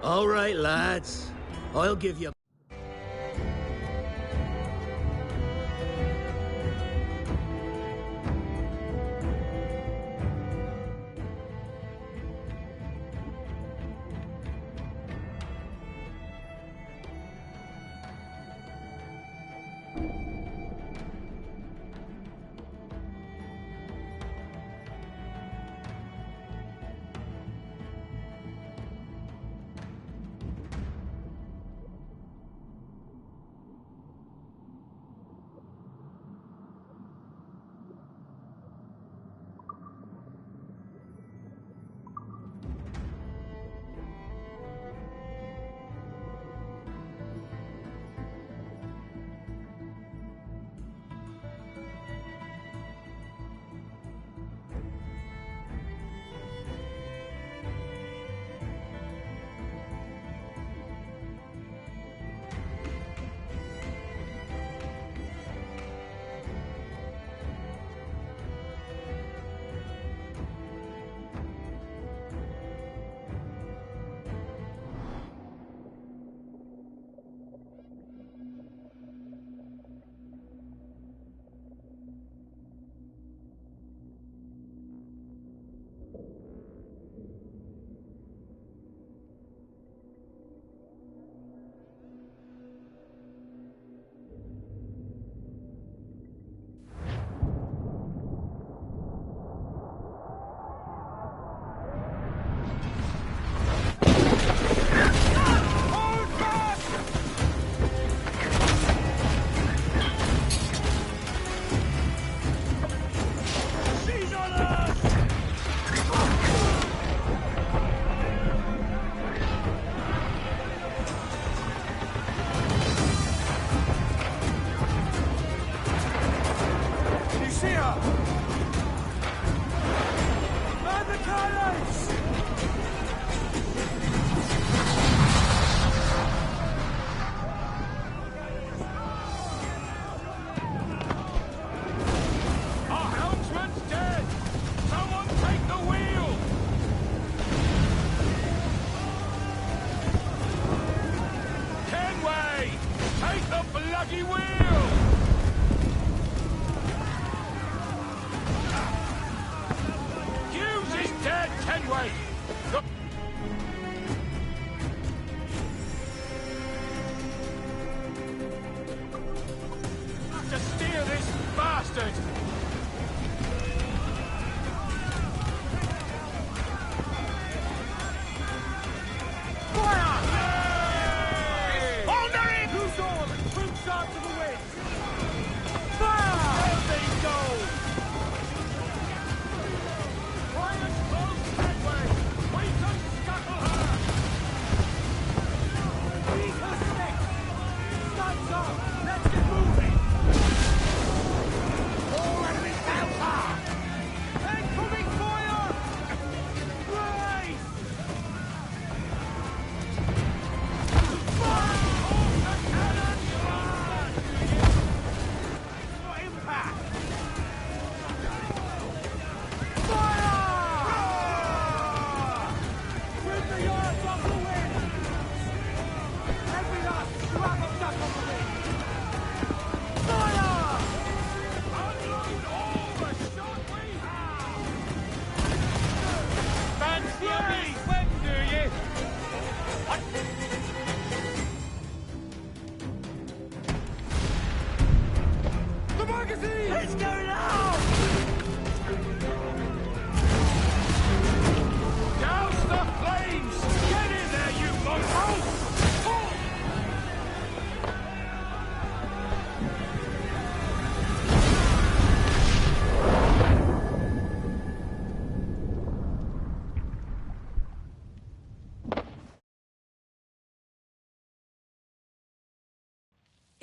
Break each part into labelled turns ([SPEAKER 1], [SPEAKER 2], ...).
[SPEAKER 1] All right, lads. I'll give you...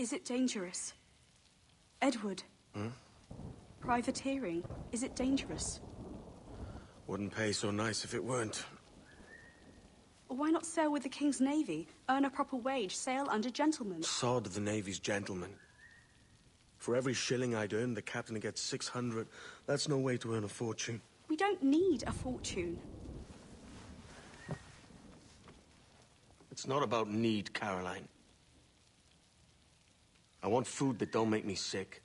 [SPEAKER 2] Is it dangerous? Edward?
[SPEAKER 3] Hmm?
[SPEAKER 2] Privateering, is it dangerous?
[SPEAKER 3] Wouldn't pay so nice if it weren't.
[SPEAKER 2] Why not sail with the King's Navy? Earn a proper wage, sail under gentlemen.
[SPEAKER 3] Sod the Navy's gentlemen. For every shilling I'd earn, the captain gets 600. That's no way to earn a fortune.
[SPEAKER 2] We don't need a fortune.
[SPEAKER 3] It's not about need, Caroline. I want food that don't make me sick.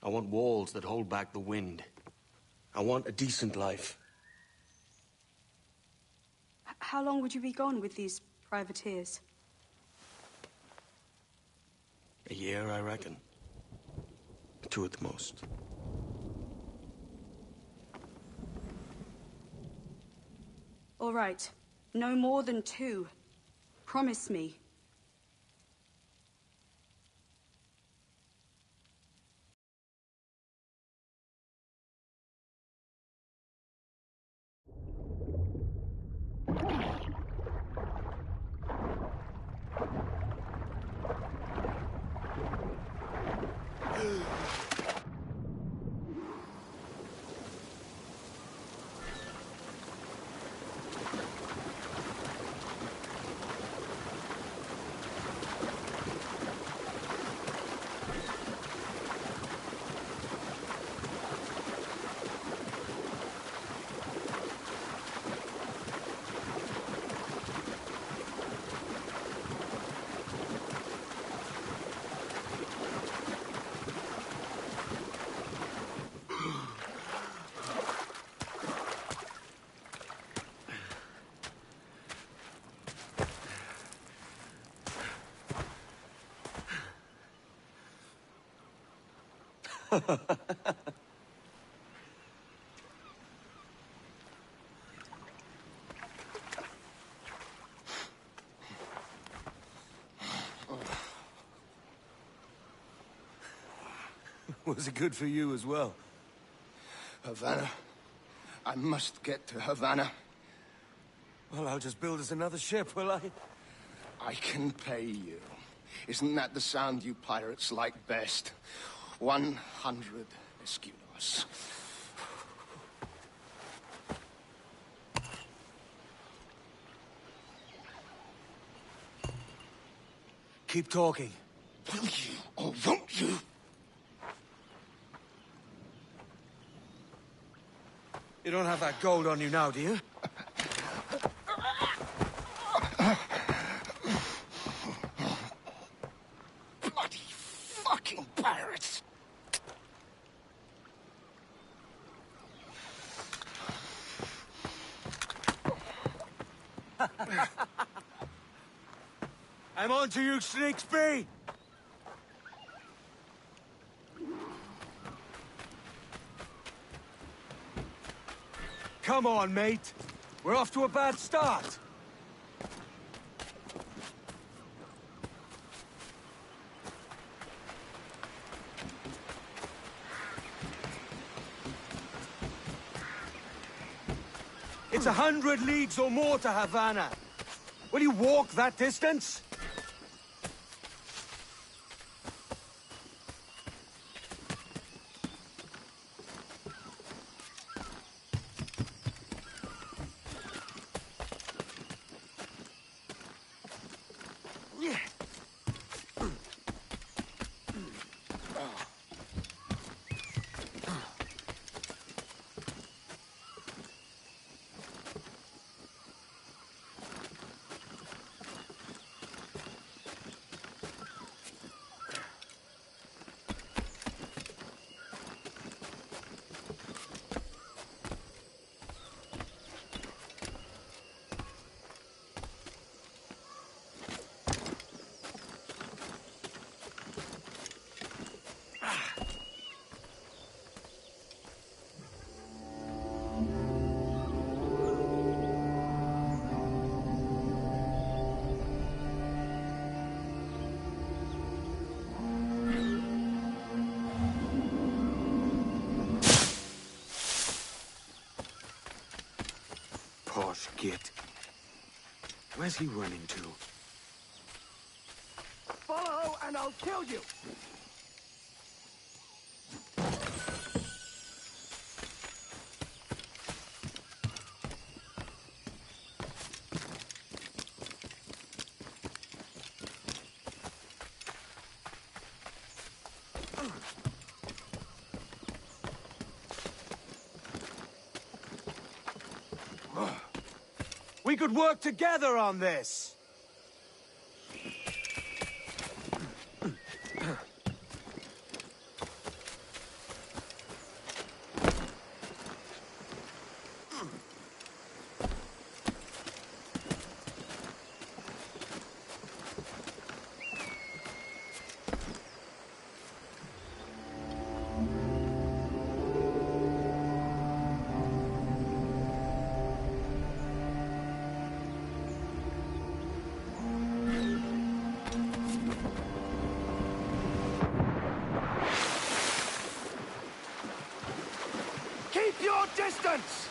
[SPEAKER 3] I want walls that hold back the wind. I want a decent life.
[SPEAKER 2] How long would you be gone with these privateers?
[SPEAKER 3] A year, I reckon. 2 at the most.
[SPEAKER 2] All right. No more than 2. Promise me.
[SPEAKER 4] Was it good for you as well?
[SPEAKER 5] Havana. I must get to Havana.
[SPEAKER 4] Well, I'll just build us another ship, will I?
[SPEAKER 5] I can pay you. Isn't that the sound you pirates like best? 100 escudos.
[SPEAKER 4] Keep talking.
[SPEAKER 5] Will you, or won't you?
[SPEAKER 4] You don't have that gold on you now, do you?
[SPEAKER 5] Bloody fucking pirates!
[SPEAKER 4] I'm on to you, Slicksby! Come on, mate. We're off to a bad start. It's 100 leagues or more to Havana. Will you walk that distance? Posh git. Where's he running to?
[SPEAKER 5] Follow and I'll kill you!
[SPEAKER 4] We could work together on this! Distance!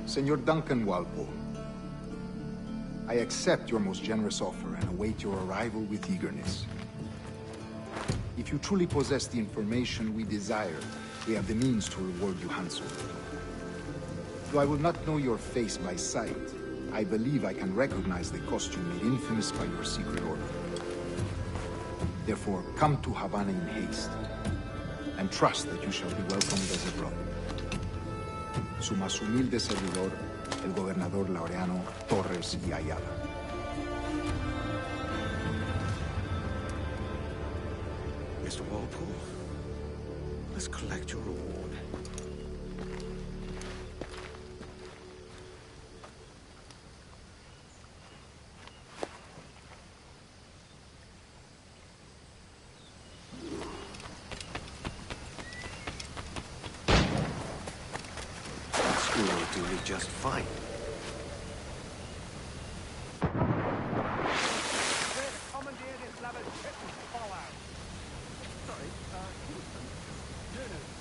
[SPEAKER 6] Senor Duncan Walpole, I accept your most generous offer and await your arrival with eagerness. If you truly possess the information we desire, we have the means to reward you handsomely. Though I will not know your face by sight, I believe I can recognize the costume made infamous by your secret order. Therefore, come to Havana in haste, and trust that you shall be welcomed as a brother. Su más humilde servidor, el gobernador Laureano Torres y Ayala.
[SPEAKER 3] Mr. Walpole, let's collect your reward. Will do me just fine.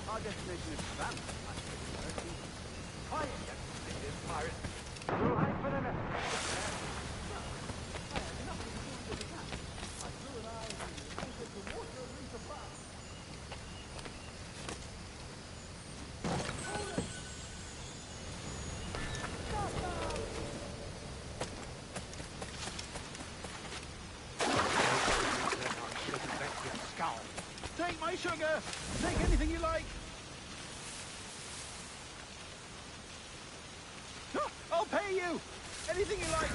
[SPEAKER 4] Our destination is Savannah. Quiet, you pirate. Take my sugar! Take anything you like! I'll pay you! Anything you like!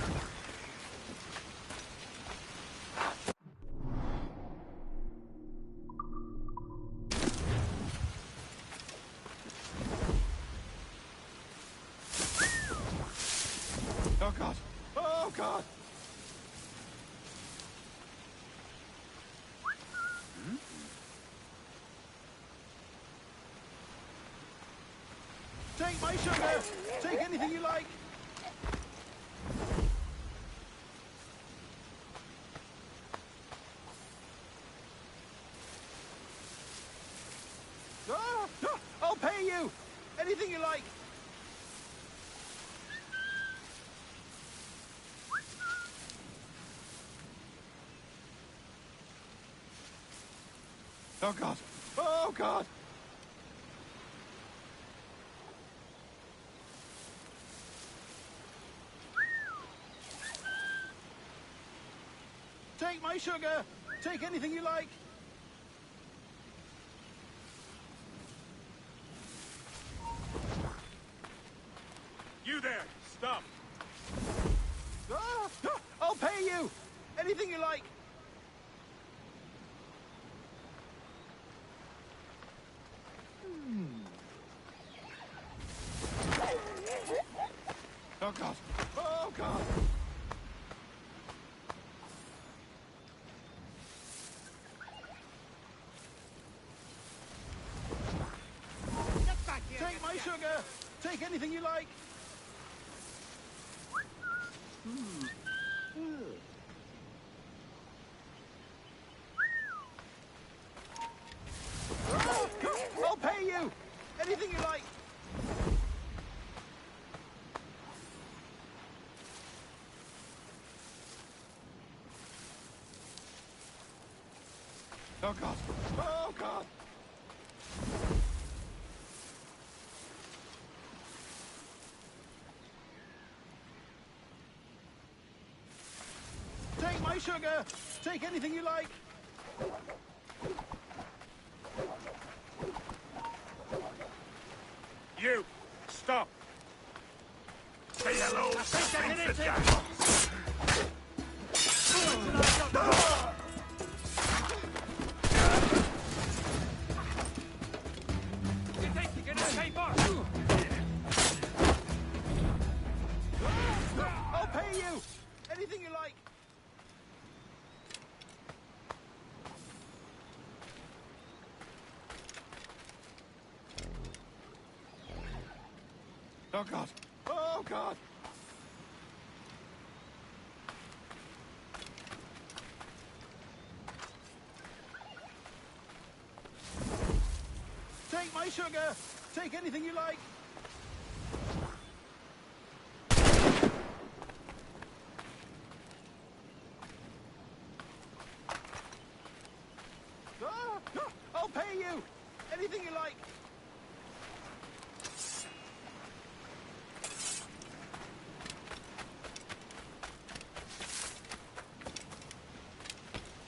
[SPEAKER 4] Oh God! Oh God! Take my sugar! Take anything you like! I'll pay you! Anything you like! Oh God! Oh God! Take my sugar! Take anything you like! You there! Stop! I'll pay you! Anything you like! Oh God! Oh God! Take my sugar! Take anything you like! I'll pay you! Anything you like! sugar! Take anything you like!
[SPEAKER 7] You! Stop! Say hello, Spencer Jack!
[SPEAKER 4] You think you can escape us? I'll pay you! Anything you like! Oh, God! Oh, God! Take my sugar! Take anything you like! I'll pay you! Anything you like!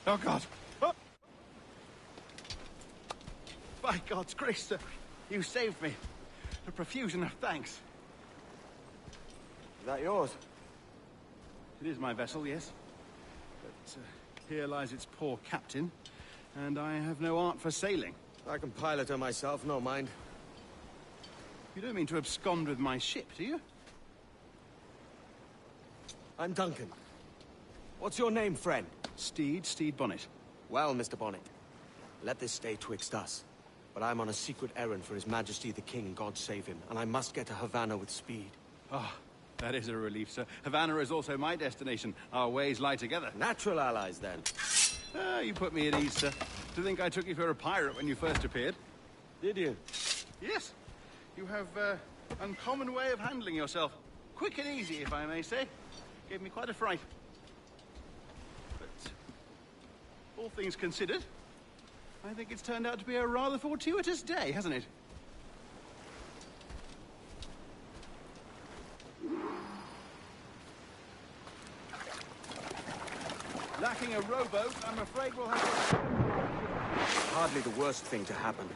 [SPEAKER 4] Oh, God. Oh. By God's grace, sir, you saved me. A profusion of thanks.
[SPEAKER 3] Is that yours?
[SPEAKER 4] It is my vessel, yes. But here lies its poor captain, and I have no art for sailing.
[SPEAKER 3] I can pilot her myself, no mind.
[SPEAKER 4] You don't mean to abscond with my ship, do you?
[SPEAKER 3] I'm Duncan. What's your name, friend?
[SPEAKER 4] Steed Bonnet.
[SPEAKER 3] Well, Mr. Bonnet, let this stay twixt us. But I'm on a secret errand for His Majesty the King, God save him, and I must get to Havana with speed.
[SPEAKER 4] Ah, that is a relief, sir. Havana is also my destination. Our ways lie together.
[SPEAKER 3] Natural allies, then.
[SPEAKER 4] Ah, you put me at ease, sir. To think I took you for a pirate when you first appeared.
[SPEAKER 3] Did you?
[SPEAKER 4] Yes. You have uncommon way of handling yourself. Quick and easy, if I may say. Gave me quite a fright. But all things considered, I think it's turned out to be a rather fortuitous day, hasn't it? Lacking a rowboat, I'm afraid we'll have to...
[SPEAKER 3] Hardly the worst thing to happen.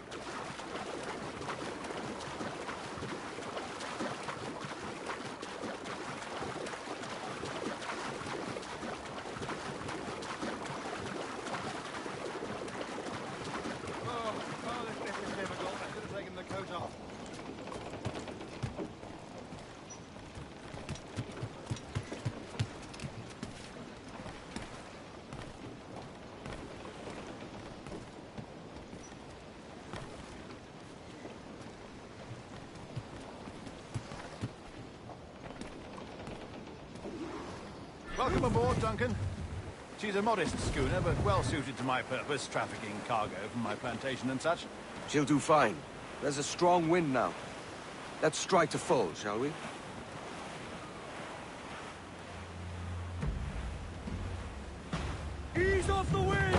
[SPEAKER 8] Welcome aboard, Duncan. She's a modest schooner, but well suited to my purpose, trafficking cargo from my plantation and such.
[SPEAKER 3] She'll do fine. There's a strong wind now. Let's strike to full, shall we?
[SPEAKER 4] Ease off the wind!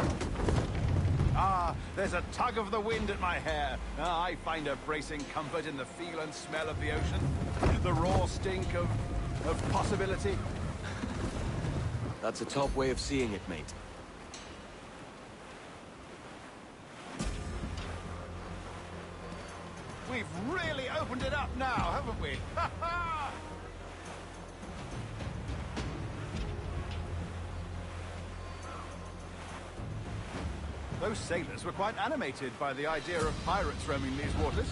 [SPEAKER 8] Ah, there's a tug of the wind at my hair. Ah, I find a bracing comfort in the feel and smell of the ocean. The raw stink of possibility.
[SPEAKER 3] That's a top way of seeing it, mate.
[SPEAKER 8] We've really opened it up now, haven't we? Ha ha! Those sailors were quite animated by the idea of pirates roaming these waters.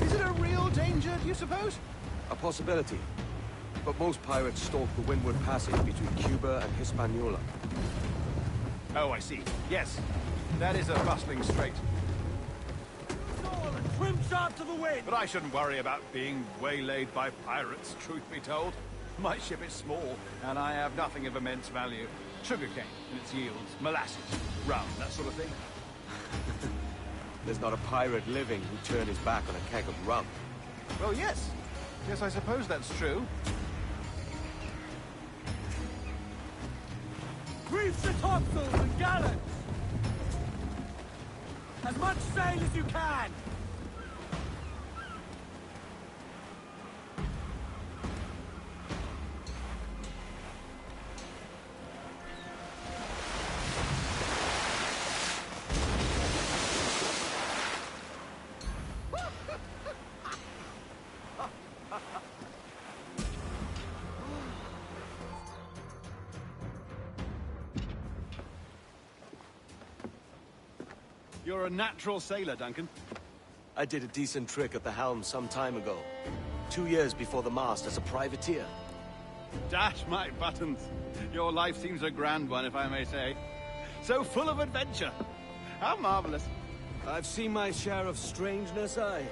[SPEAKER 8] Is it a real danger, do you suppose?
[SPEAKER 3] A possibility. But most pirates stalk the windward passage between Cuba and Hispaniola.
[SPEAKER 8] Oh, I see. Yes, that is a bustling strait.
[SPEAKER 4] Swim sharp to the wind!
[SPEAKER 8] But I shouldn't worry about being waylaid by pirates, truth be told. My ship is small, and I have nothing of immense value. Sugarcane and its yields, molasses, rum, that sort of thing.
[SPEAKER 3] There's not a pirate living who'd turn his back on a keg of rum.
[SPEAKER 8] Well, yes. Yes, I suppose that's true.
[SPEAKER 4] Reef the topsails and gallants! As much sail as you can! You're a natural sailor, Duncan.
[SPEAKER 3] I did a decent trick at the helm some time ago. 2 years before the mast as a privateer.
[SPEAKER 4] Dash my buttons. Your life seems a grand one, if I may say. So full of adventure. How marvelous.
[SPEAKER 3] I've seen my share of strangeness, aye.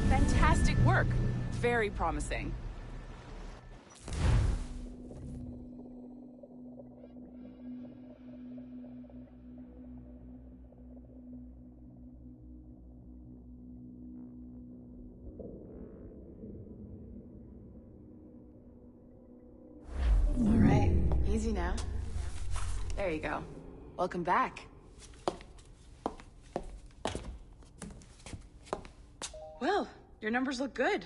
[SPEAKER 9] Fantastic work. Very promising. All right, easy now. There you go. Welcome back. Well, your numbers look good.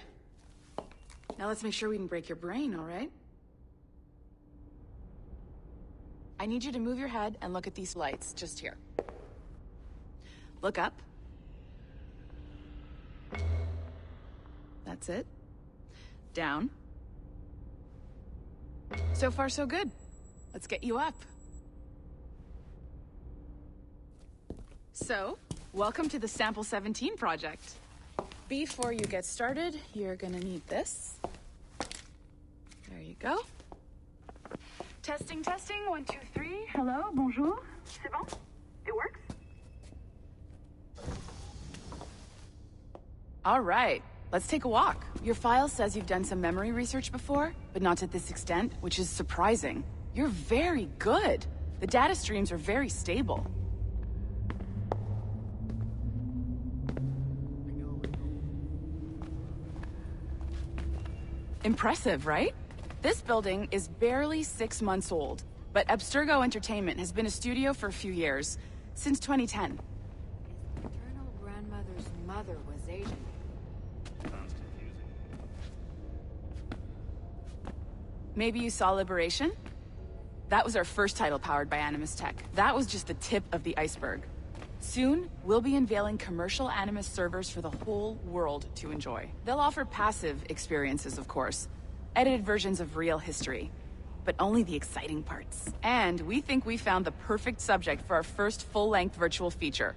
[SPEAKER 9] Now let's make sure we can break your brain, all right? I need you to move your head and look at these lights, just here. Look up. That's it. Down. So far, so good. Let's get you up. So, welcome to the Sample 17 project. Before you get started, you're gonna need this. There you go. Testing, testing, 1, 2, 3. Hello, bonjour. C'est bon? It works? All right, let's take a walk. Your file says you've done some memory research before, but not to this extent, which is surprising. You're very good. The data streams are very stable. Impressive, right? This building is barely 6 months old, but Abstergo Entertainment has been a studio for a few years, since 2010.
[SPEAKER 10] His maternal grandmother's mother was Asian.
[SPEAKER 7] Sounds confusing.
[SPEAKER 9] Maybe you saw Liberation? That was our first title powered by Animus Tech. That was just the tip of the iceberg. Soon, we'll be unveiling commercial Animus servers for the whole world to enjoy. They'll offer passive experiences, of course. Edited versions of real history. But only the exciting parts. And we think we found the perfect subject for our first full-length virtual feature.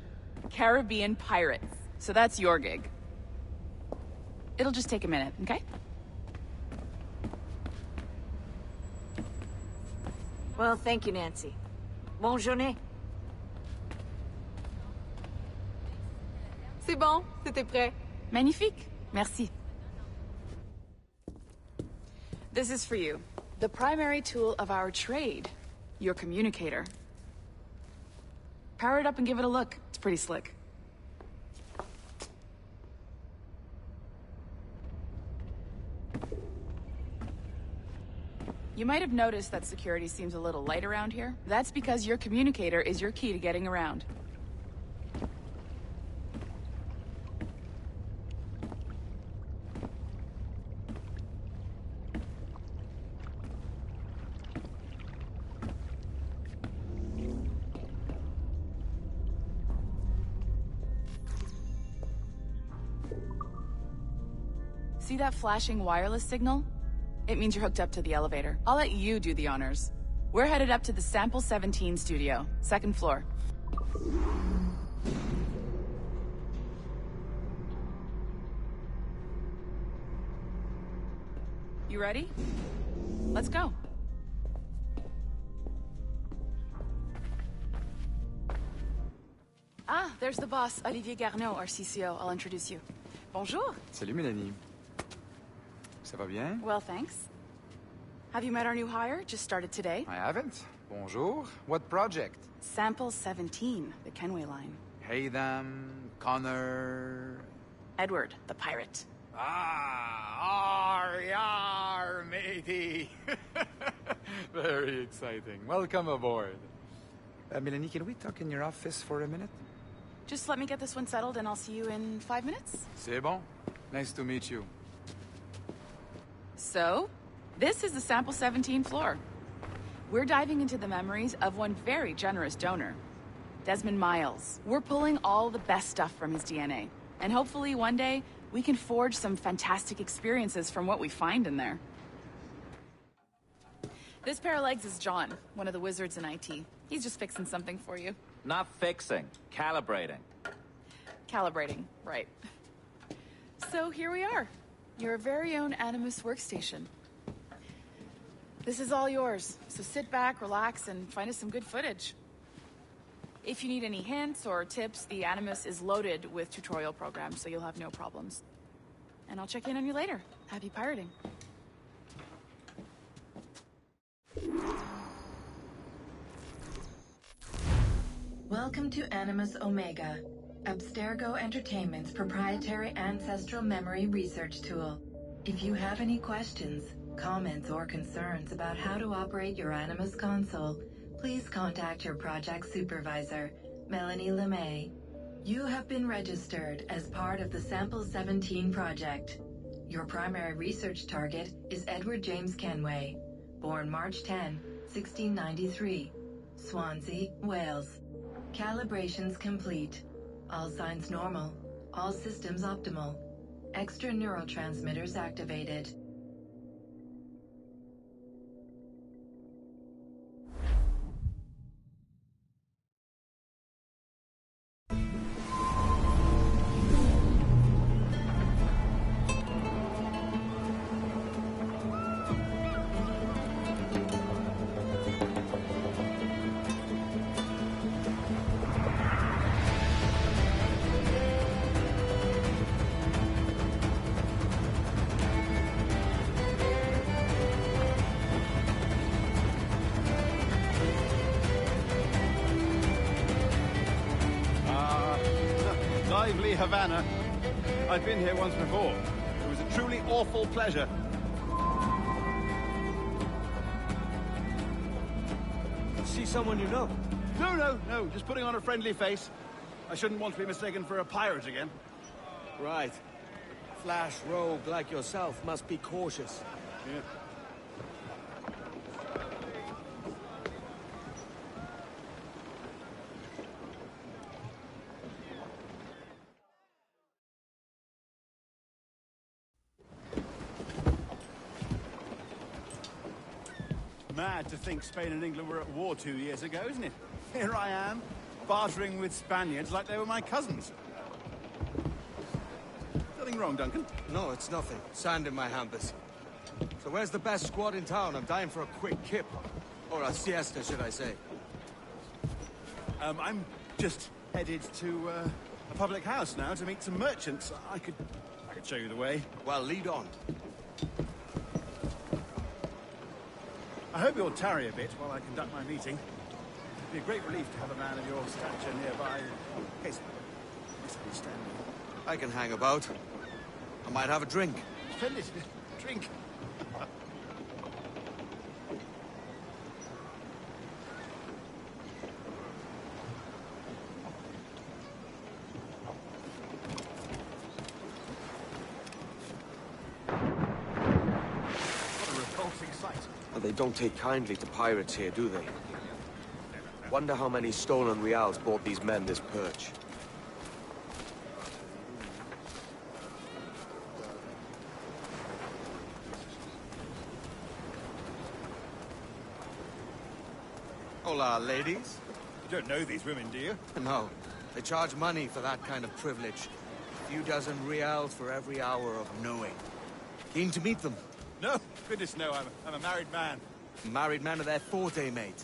[SPEAKER 9] Caribbean Pirates. So that's your gig. It'll just take a minute, okay?
[SPEAKER 10] Well, thank you, Nancy. Bonne journée.
[SPEAKER 11] C'est bon, c'était prêt.
[SPEAKER 9] Magnifique. Merci. This is for you. The primary tool of our trade. Your communicator. Power it up and give it a look. It's pretty slick. You might have noticed that security seems a little light around here. That's because your communicator is your key to getting around. See that flashing wireless signal? It means you're hooked up to the elevator. I'll let you do the honors. We're headed up to the Sample 17 studio, 2nd floor. You ready? Let's go. Ah, there's the boss, Olivier Garneau, our CCO. I'll introduce you. Bonjour.
[SPEAKER 12] Salut, Mélanie. Ça va bien?
[SPEAKER 9] Well, thanks. Have you met our new hire? Just started today.
[SPEAKER 12] I haven't. Bonjour. What project?
[SPEAKER 9] Sample 17, the Kenway line.
[SPEAKER 12] Haytham, Connor...
[SPEAKER 9] Edward, the pirate.
[SPEAKER 12] Ah, yar, matey. Very exciting. Welcome aboard. Mélanie, can we talk in your office for a minute?
[SPEAKER 9] Just let me get this one settled and I'll see you in 5 minutes.
[SPEAKER 12] C'est bon. Nice to meet you.
[SPEAKER 9] So, this is the Sample 17 floor. We're diving into the memories of one very generous donor. Desmond Miles. We're pulling all the best stuff from his DNA. And hopefully one day, we can forge some fantastic experiences from what we find in there. This pair of legs is John, one of the wizards in IT. He's just fixing something for you.
[SPEAKER 7] Not fixing, calibrating.
[SPEAKER 9] Calibrating, right. So here we are. Your very own Animus workstation. This is all yours, so sit back, relax, and find us some good footage. If you need any hints or tips, the Animus is loaded with tutorial programs, so you'll have no problems. And I'll check in on you later. Happy pirating.
[SPEAKER 11] Welcome to Animus Omega, Abstergo Entertainment's proprietary ancestral memory research tool. If you have any questions, comments, or concerns about how to operate your Animus console, please contact your project supervisor, Melanie LeMay. You have been registered as part of the Sample 17 project. Your primary research target is Edward James Kenway, born March 10, 1693, Swansea, Wales. Calibrations complete. All signs normal. All systems optimal. Extra neurotransmitters activated.
[SPEAKER 4] Lively Havana. I've been here once before. It was a truly awful pleasure.
[SPEAKER 3] See someone you know?
[SPEAKER 4] No, just putting on a friendly face. I shouldn't want to be mistaken for a pirate again.
[SPEAKER 3] Right. Flash rogue like yourself must be cautious.
[SPEAKER 4] Yeah. Mad to think Spain and England were at war 2 years ago, isn't it? Here I am, bartering with Spaniards like they were my cousins. Nothing wrong, Duncan?
[SPEAKER 3] No, it's nothing. Sand in my hampers. So where's the best squad in town? I'm dying for a quick kip. Or a siesta, should I say.
[SPEAKER 4] I'm just headed to a public house now to meet some merchants. I could show you the way.
[SPEAKER 3] Well, lead on.
[SPEAKER 4] I hope you'll tarry a bit while I conduct my meeting. It'd be a great relief to have a man of your stature nearby in case of misunderstanding.
[SPEAKER 3] I can hang about. I might have a drink.
[SPEAKER 4] Splendid. Drink.
[SPEAKER 3] They don't take kindly to pirates here, do they? Wonder how many stolen reals bought these men this perch. Hola, ladies.
[SPEAKER 4] You don't know these women, do you?
[SPEAKER 3] No. They charge money for that kind of privilege. A few dozen reals for every hour of knowing. Keen to meet them?
[SPEAKER 4] No, goodness no, I'm a married man.
[SPEAKER 3] Married man of their forte, mate.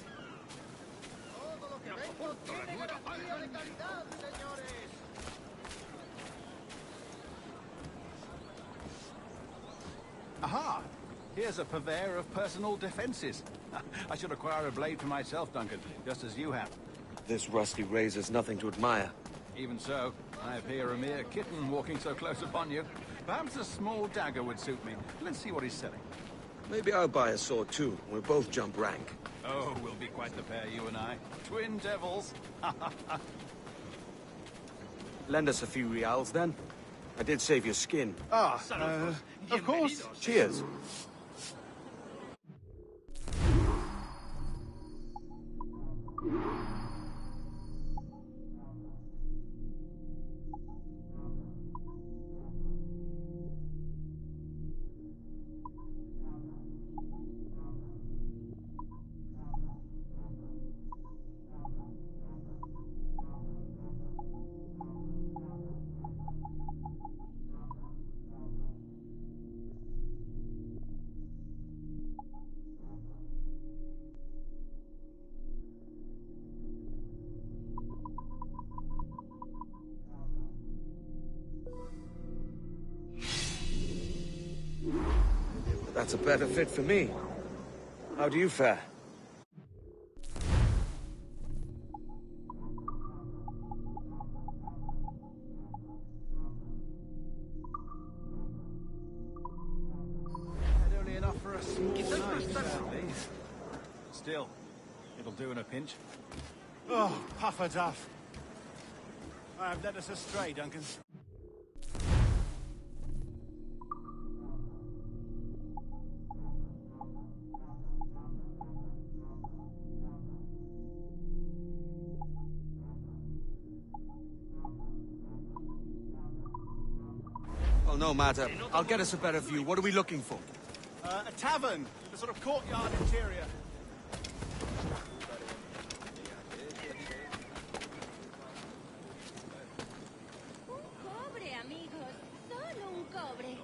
[SPEAKER 4] Aha! Here's a purveyor of personal defenses. I should acquire a blade for myself, Duncan, just as you have.
[SPEAKER 3] This rusty razor's nothing to admire.
[SPEAKER 4] Even so, I appear a mere kitten walking so close upon you. Perhaps a small dagger would suit me. Let's see what he's selling.
[SPEAKER 3] Maybe I'll buy a sword too. We'll both jump rank.
[SPEAKER 4] Oh, we'll be quite the pair, you and I. Twin devils.
[SPEAKER 3] Lend us a few reals, then. I did save your skin.
[SPEAKER 4] Ah, of course.
[SPEAKER 3] Cheers. That's a better fit for me. How do you fare?
[SPEAKER 4] Had only enough for a small night, sadly. Still, it'll do in a pinch. Oh, puffer duff. I have led us astray, Duncan.
[SPEAKER 3] Well, no matter. I'll get us a better view. What are we looking for?
[SPEAKER 4] A tavern, a sort of courtyard interior.
[SPEAKER 13] Cobre, amigos. Solo un cobre.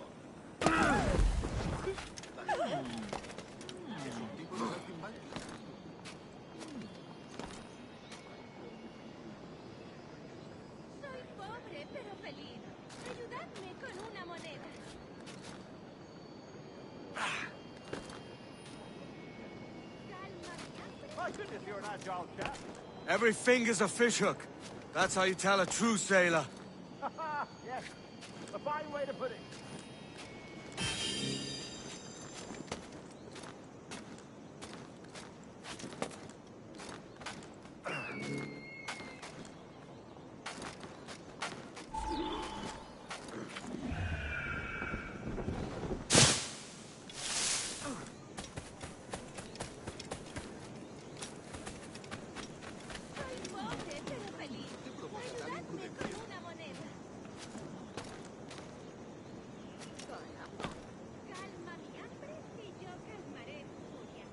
[SPEAKER 13] Soy pobre pero feliz. Ayudadme con una moneda.
[SPEAKER 4] My goodness, you're an agile chap.
[SPEAKER 3] Every finger's a fishhook. That's how you tell a true sailor.
[SPEAKER 4] Yes, a fine way to put it.
[SPEAKER 13] Soy pobre pero feliz. Ayudadme con una moneda. Calma mi hambre y yo calmaré tu furia.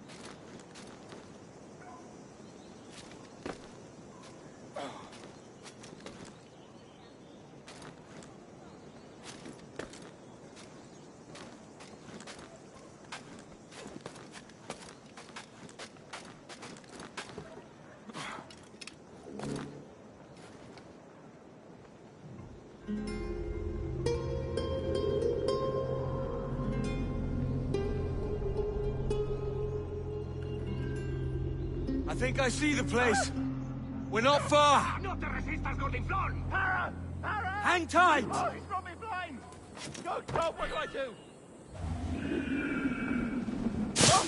[SPEAKER 3] I think I see the place. We're not far.
[SPEAKER 4] No te resistas, Gordinflón! Para! Para!
[SPEAKER 3] Hang tight!
[SPEAKER 4] Oh, he's brought me blind! Go, go, what do I do? Oh,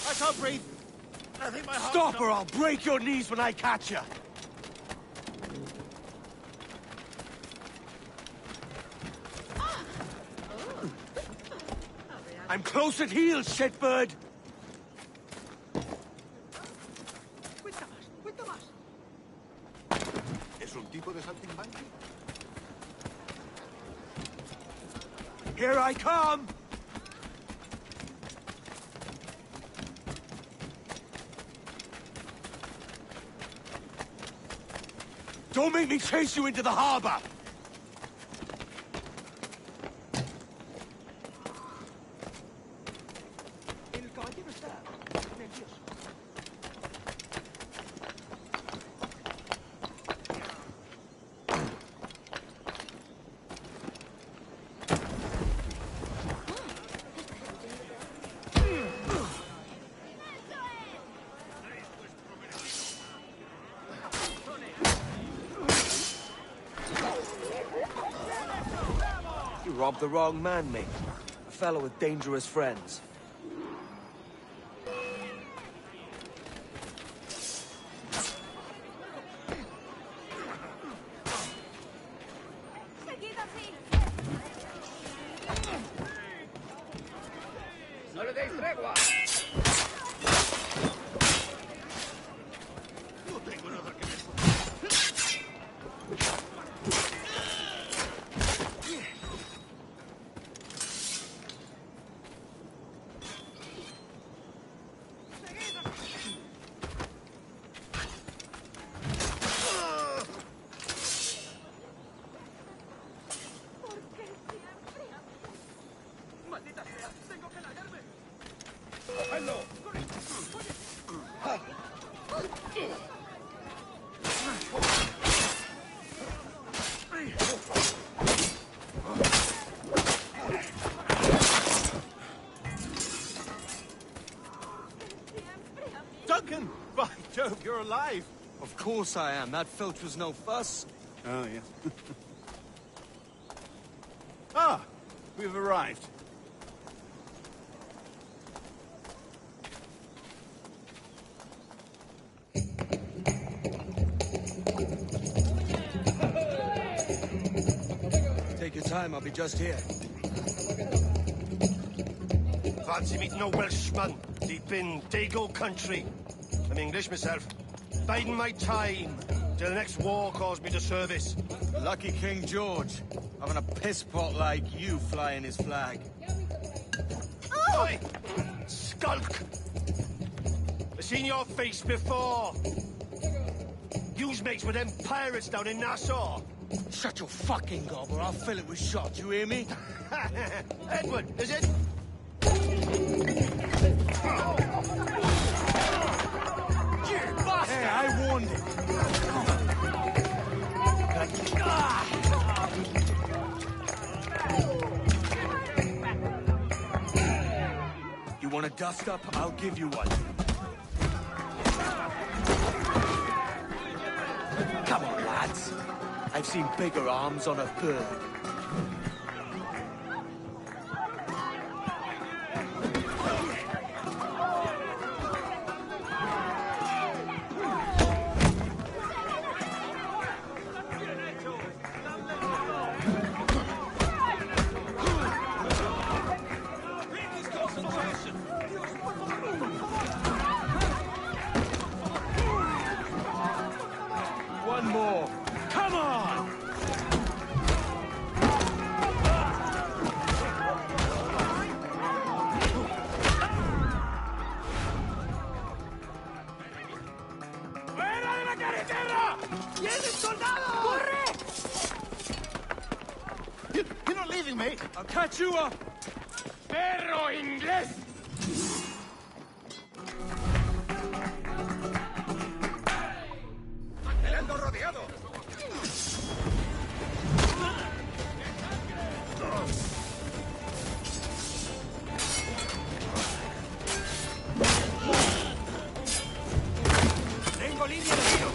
[SPEAKER 4] I can't breathe. I think my heart...
[SPEAKER 3] Stop or I'll break your knees when I catch you. I'm close at heels, shitbird.
[SPEAKER 6] ¿Es un tipo de saltimbanqui?
[SPEAKER 3] Here I come! Don't make me chase you into the harbor! El caballero está nervioso. You robbed the wrong man, mate. A fellow with dangerous friends.
[SPEAKER 13] Seguid así.
[SPEAKER 4] ¡No le deis tregua! No tengo nada que ver. ¡Maldita sea! ¡Tengo que largarme! ¡Cógedlo! you're alive.
[SPEAKER 3] Of course I am. That filch was no fuss.
[SPEAKER 4] Oh, yeah. Ah, we've arrived.
[SPEAKER 3] Take your time, I'll be just here.
[SPEAKER 5] Fancy meeting a Welshman deep in Dago country. I'm English myself. Biding my time till the next war calls me to service.
[SPEAKER 3] Lucky King George, having a piss pot like you flying his flag.
[SPEAKER 5] Oi! Skulk! I've seen your face before. You's mates with them pirates down in Nassau.
[SPEAKER 3] Shut your fucking gob or I'll fill it with shot, you hear me?
[SPEAKER 5] Edward, is it?
[SPEAKER 3] Hey, I warned him. You want a dust up? I'll give you one. Come on, lads. I've seen bigger arms on a bird. One more. Come on!
[SPEAKER 5] ¡Fuera de la carretera! ¡Vienen soldados! ¡Corre!
[SPEAKER 4] You're not leaving me.
[SPEAKER 3] I'll catch you up!
[SPEAKER 5] ¡Perro inglés!
[SPEAKER 4] ¡Mantenedlo rodeado!
[SPEAKER 3] Tengo línea de tiro.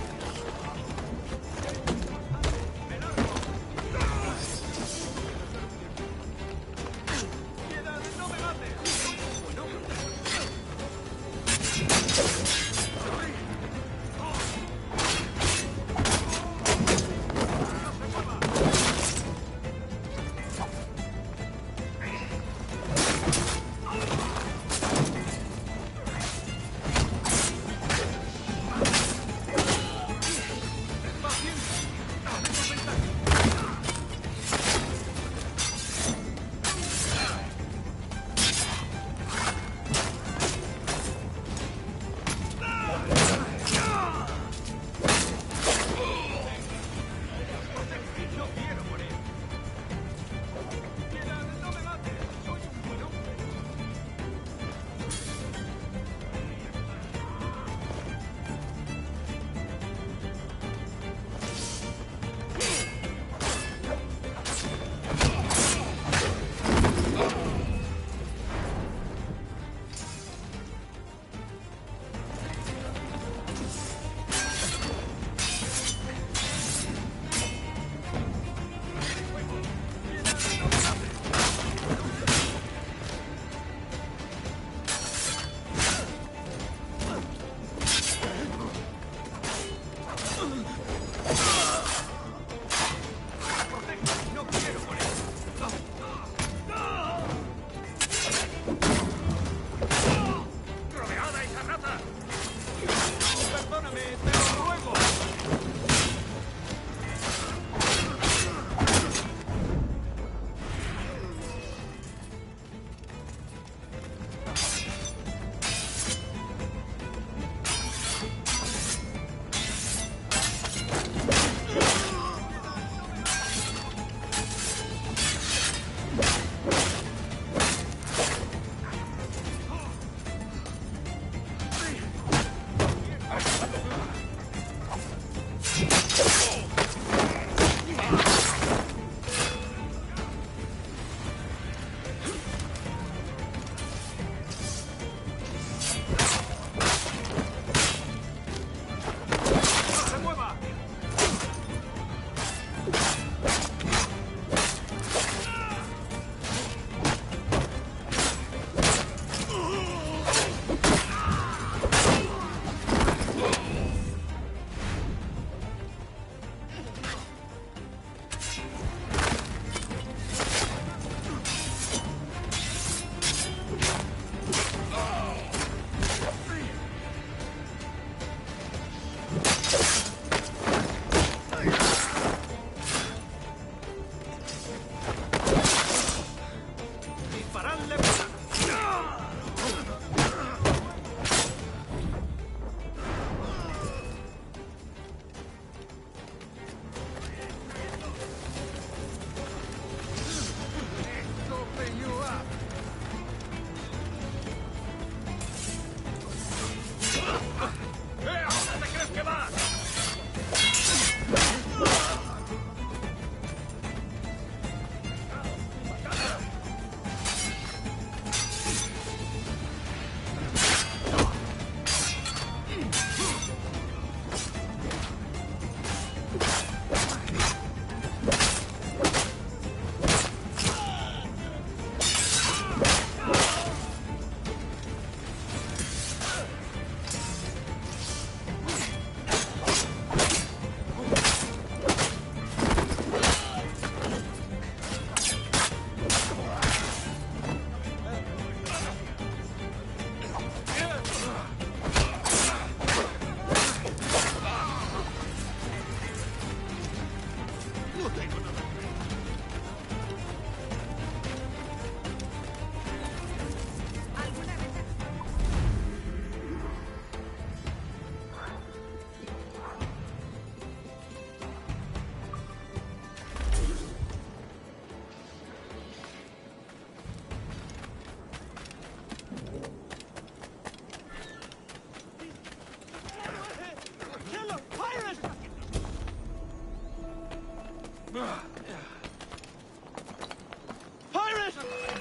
[SPEAKER 3] Pirate!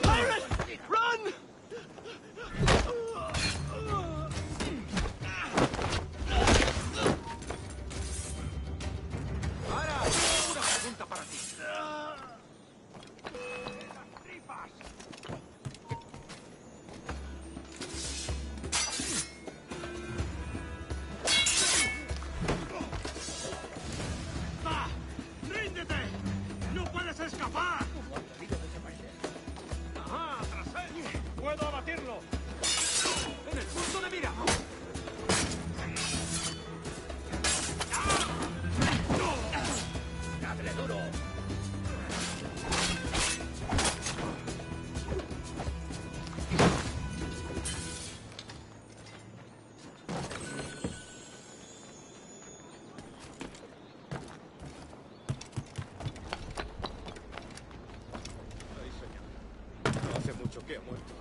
[SPEAKER 3] Pirate! Run!
[SPEAKER 8] Ahora, una pregunta para ti.
[SPEAKER 5] ¡Va! ¡Ríndete! ¡No puedes escapar! ¡Ajá! ¡Tras él! ¡Puedo abatirlo!
[SPEAKER 8] ¡En el punto de mira!
[SPEAKER 5] ¡Dale duro!
[SPEAKER 8] Ay, señor. No hace mucho que ha muerto.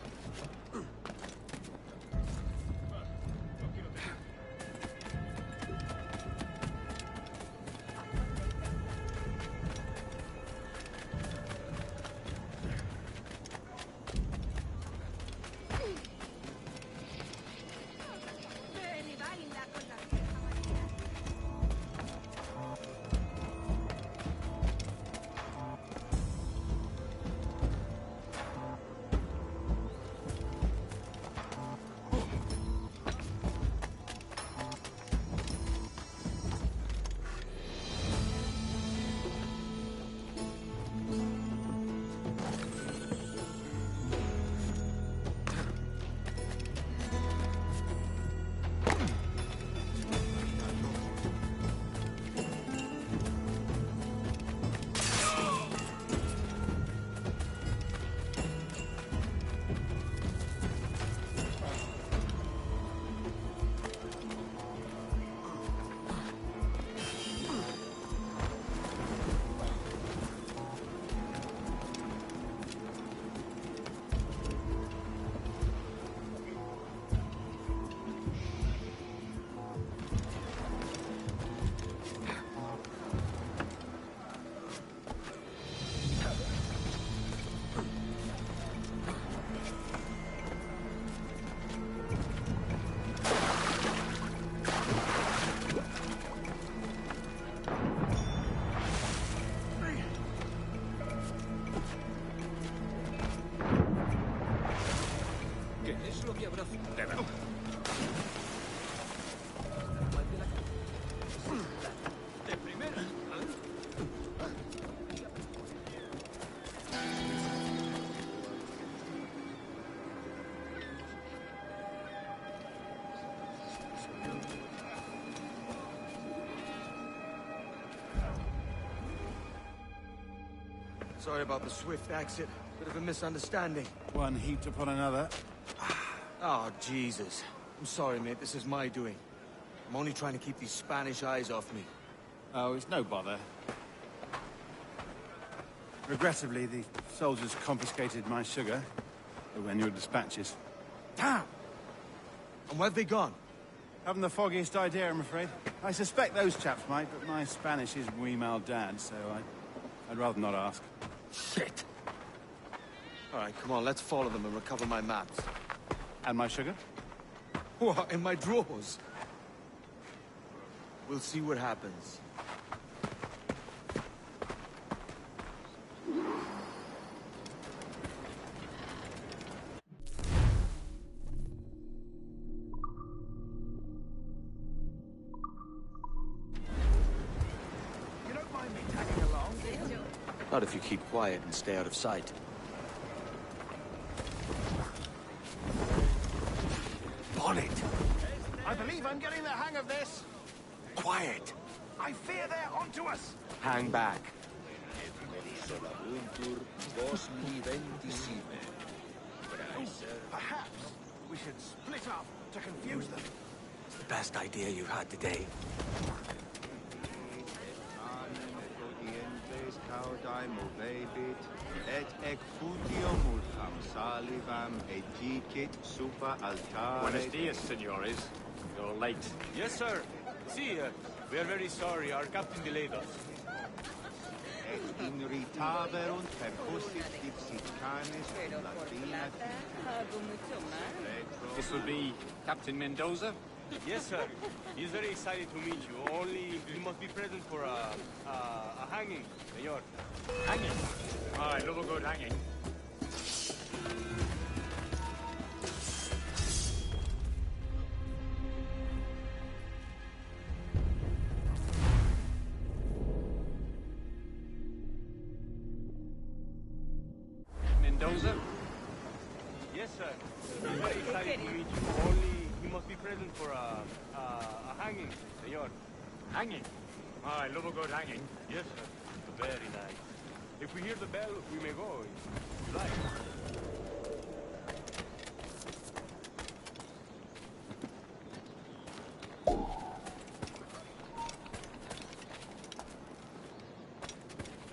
[SPEAKER 13] Ven y baila con la vieja María.
[SPEAKER 8] ¿Qué es lo que habrá sucedido? De primera.
[SPEAKER 3] Sorry about the swift exit. Bit of a misunderstanding.
[SPEAKER 4] One heaped upon another.
[SPEAKER 3] Oh, Jesus. I'm sorry, mate. This is my doing. I'm only trying to keep these Spanish eyes off me.
[SPEAKER 4] Oh, it's no bother. Regrettably, the soldiers confiscated my sugar when your dispatches.
[SPEAKER 3] Damn! And where have they gone?
[SPEAKER 4] Haven't the foggiest idea, I'm afraid. I suspect those chaps might, but my Spanish is muy mal dad, so I'd rather not ask.
[SPEAKER 3] Shit! All right, come on, let's follow them and recover my maps.
[SPEAKER 4] And my sugar?
[SPEAKER 3] What, in my drawers? We'll see what happens.
[SPEAKER 8] You don't mind me tagging along?
[SPEAKER 3] Not if you keep quiet and stay out of sight. Bonnet!
[SPEAKER 8] I believe I'm getting the hang of this.
[SPEAKER 3] Quiet!
[SPEAKER 8] I fear they're onto us.
[SPEAKER 3] Hang back.
[SPEAKER 8] Perhaps we should split up to confuse them.
[SPEAKER 3] It's the best idea you've had today.
[SPEAKER 8] Buenos dias, senores. You're late.
[SPEAKER 14] Yes, sir. See, we are very sorry. Our captain delayed us.
[SPEAKER 4] Taverunt percussit ipsit canis latina.
[SPEAKER 8] This would be Captain Mendoza?
[SPEAKER 3] Yes, sir. He's very excited to meet you. Only he must be present for a hanging, senor.
[SPEAKER 8] Hanging? Oh, I love a good hanging. Mendoza?
[SPEAKER 3] Yes, sir. He's very excited to meet you. Only he must be present for a hanging, senor.
[SPEAKER 8] Hanging? Oh, I love a good hanging.
[SPEAKER 3] Yes, sir. Very nice. If we hear the bell, we may go. If you like.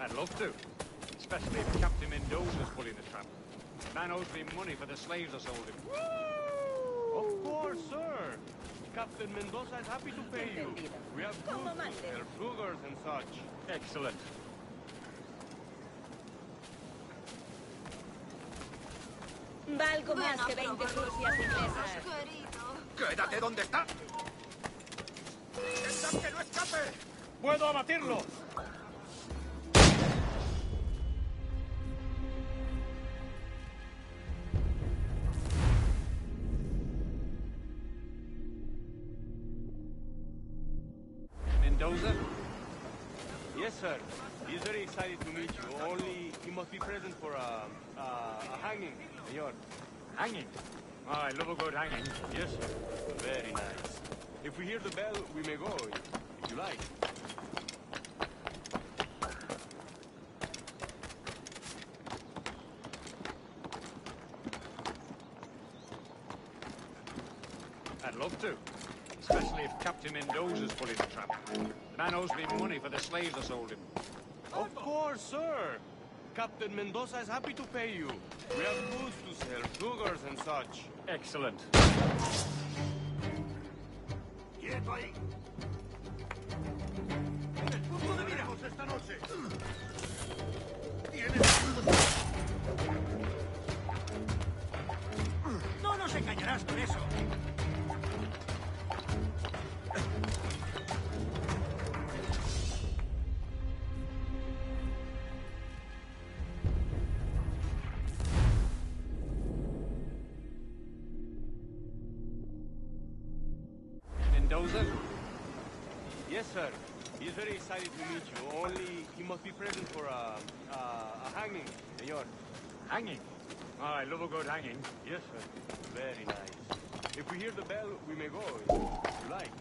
[SPEAKER 8] I'd love to. Especially if Captain Mendoza's pulling the trap. The man owes me money for the slaves I sold him.
[SPEAKER 3] Of course, sir. Captain Mendoza is happy to pay you. We have goods, their sugars and such.
[SPEAKER 8] Excellent.
[SPEAKER 13] Valgo más que 20 crucias inglesas.
[SPEAKER 12] ¡Quédate donde está! ¡Intentad que no escape!
[SPEAKER 8] ¡Puedo abatirlo! Mendoza?
[SPEAKER 3] Yes, sir. He's very excited to meet you. Only he must be present for a hanging, senor.
[SPEAKER 8] Hanging? Oh, I love a good hanging.
[SPEAKER 3] Yes, sir. Very nice. If we hear the bell, we may go, if you like.
[SPEAKER 8] I'd love to. Especially if Captain Mendoza's pulling the trap. The man owes me money for the slaves I sold him.
[SPEAKER 3] Of course, sir. Captain Mendoza is happy to pay you. We have goods to sell, sugars and such.
[SPEAKER 8] Excellent.
[SPEAKER 5] ¡Quieto ahí! ¡En el punto de mira! ¡Esta noche!
[SPEAKER 4] No nos engañarás con eso.
[SPEAKER 8] Mendoza?
[SPEAKER 3] Yes, sir. He's very excited to meet you. Only he must be present for a hanging, senor.
[SPEAKER 8] Hanging? Oh, I love a good hanging.
[SPEAKER 3] Yes, sir. Very nice. If we hear the bell, we may go, if you like.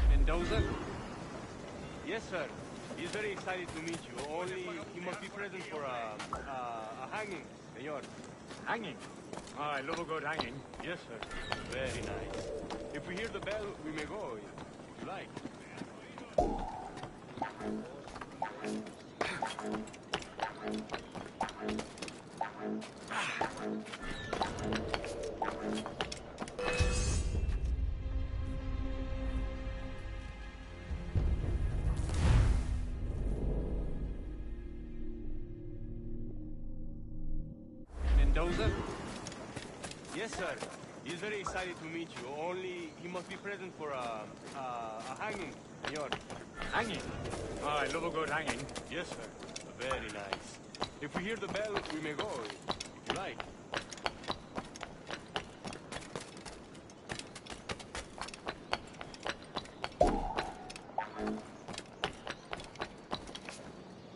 [SPEAKER 8] Mendoza?
[SPEAKER 3] Yes, sir. He's very excited to meet you. Only he must be present for a hanging, senor.
[SPEAKER 8] Hanging? Oh, I love a good hanging.
[SPEAKER 3] Yes, sir. Very nice. If we hear the bell, we may go, if you like.
[SPEAKER 8] Mendoza?
[SPEAKER 3] Yes, sir. He's very excited to meet you. Only he must be present for a hanging, senor.
[SPEAKER 8] Hanging? Oh, I love a good hanging.
[SPEAKER 3] Yes, sir. Very nice. If we hear the bell, we may go, if you like.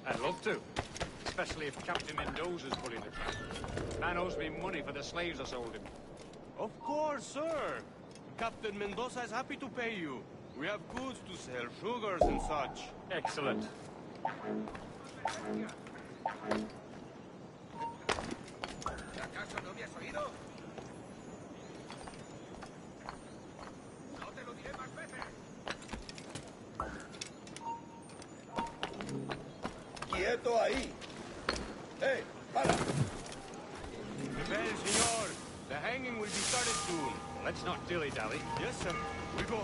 [SPEAKER 8] I'd love to. Especially if Captain Mendoza's pulling the trap. Man owes me money for the slaves I sold him.
[SPEAKER 3] Of course, sir. Captain Mendoza is happy to pay you. We have goods to sell, sugars and such.
[SPEAKER 8] Excellent.
[SPEAKER 12] ¿Acaso no me has oído? No te lo diré más veces.
[SPEAKER 5] ¡Quieto ahí! ¡Eh! ¡Para!
[SPEAKER 3] Prepare, senor. The hanging will be started soon.
[SPEAKER 8] Let's not dilly-dally.
[SPEAKER 3] Yes, sir. We go.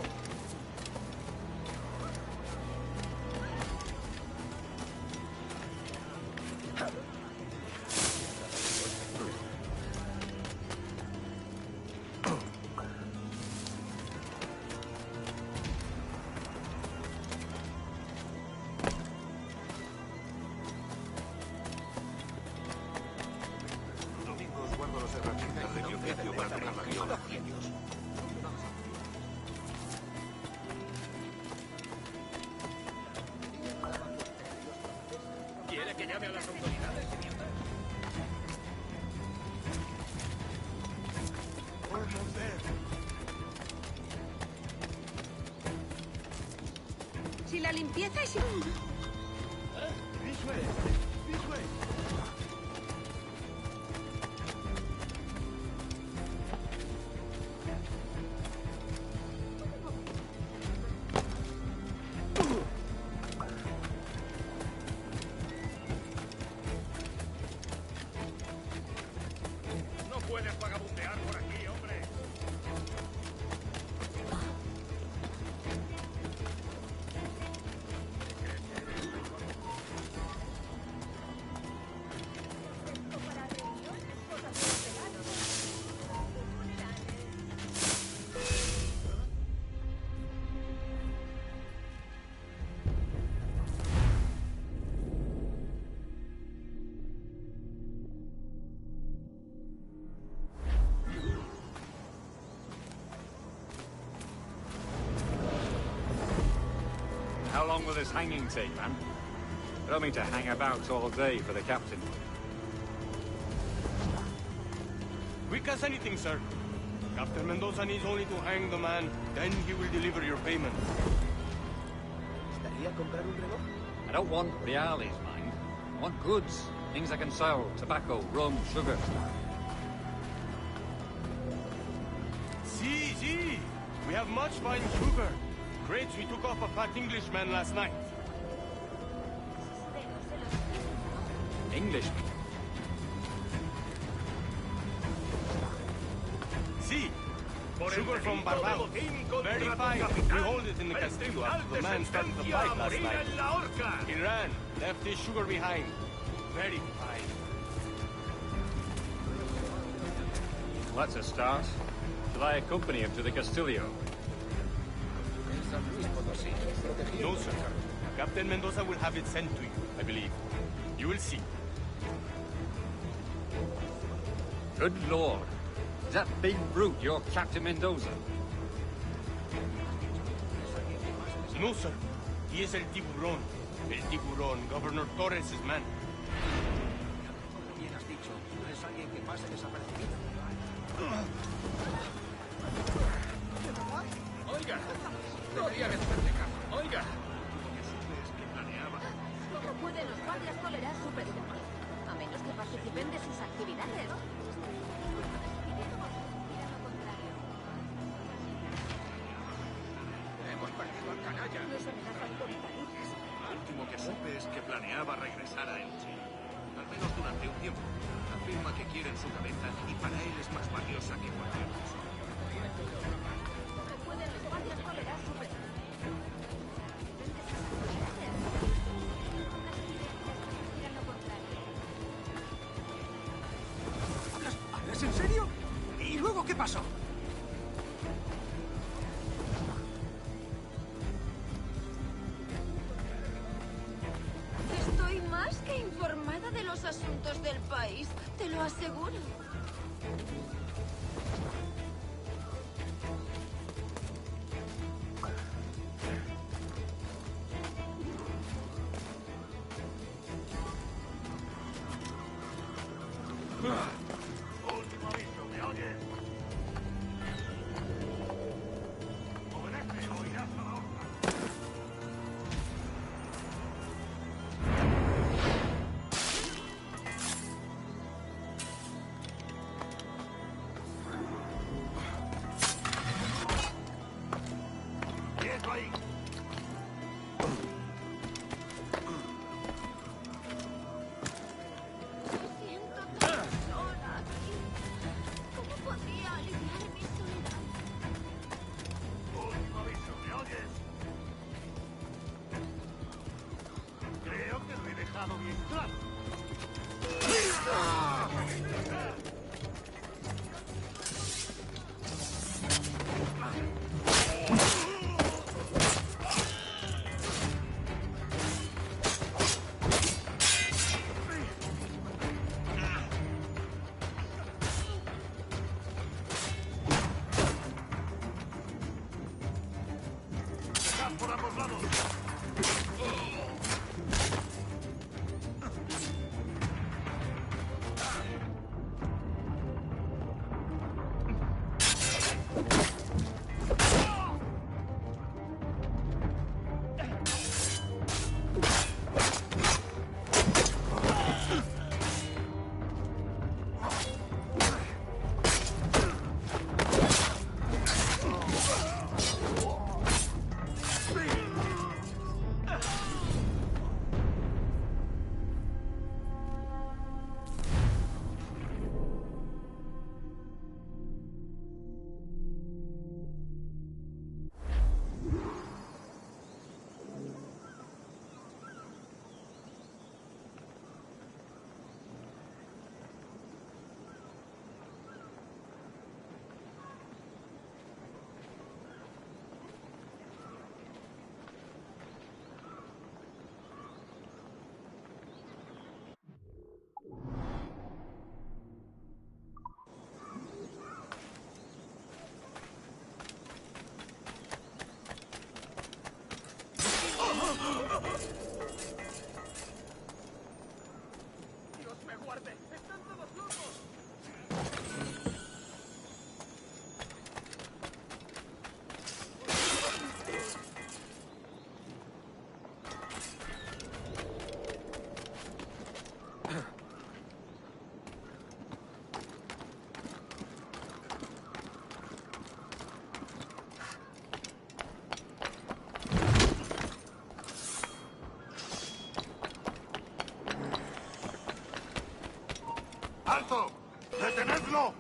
[SPEAKER 5] ¿Quiere que llame a las autoridades, idiota?
[SPEAKER 3] Almost there.
[SPEAKER 13] Si la limpieza es...
[SPEAKER 3] This way. This way.
[SPEAKER 5] No puedes vagabundear por aquí, hombre.
[SPEAKER 8] How long will this hanging take, man? I don't mean to hang about all day for the captain.
[SPEAKER 3] Quick as anything, sir. Captain Mendoza needs only to hang the man, then he will deliver your payment.
[SPEAKER 8] I don't want reales, mind. I want goods. Things I can sell. Tobacco, rum, sugar.
[SPEAKER 3] See. We have much fine sugar. Crates we took off a fat Englishman last night.
[SPEAKER 8] Englishman?
[SPEAKER 3] See. Sugar from Barbados. Very fine. We hold it in the castillo after the man started the fight last night. He ran. Left his sugar behind. Very fine.
[SPEAKER 8] That's a start. Shall I accompany him to the Castillo?
[SPEAKER 3] No, sir. Captain Mendoza will have it sent to you, I believe. You will see.
[SPEAKER 8] Good Lord. Is that big brute your Captain Mendoza?
[SPEAKER 3] No, sir. He is El Tiburón. El Tiburón, Governor Torres' man.
[SPEAKER 5] Bien has dicho, no es alguien que pase desapercibido. Oiga, debería hacerle caso. Oiga. Lo que supe es que planeaba.
[SPEAKER 13] ¿Cómo pueden los guardias tolerar su presencia? A menos que participen de sus actividades.
[SPEAKER 5] Hemos perdido al canalla.
[SPEAKER 13] Los amenazan con palizas.
[SPEAKER 5] Lo último que supe es que planeaba regresar a Elche. Al menos durante un tiempo. Afirma que quieren su cabeza y para él es más valiosa que cualquier cosa.
[SPEAKER 13] ¿Cómo pueden los guardias tolerar su presencia?
[SPEAKER 5] ¿Hablas en serio? ¿Y luego qué pasó?
[SPEAKER 13] Estoy más que informada de los asuntos del país, te lo aseguro.
[SPEAKER 5] Último aviso, ¿me oyes? Obedece o irás a la horca. ¡Quieto ahí!
[SPEAKER 4] dado bien claro. Por ambos lados. Dios me guarde. Están todos locos.
[SPEAKER 5] ¡Alto! ¡Detenedlo!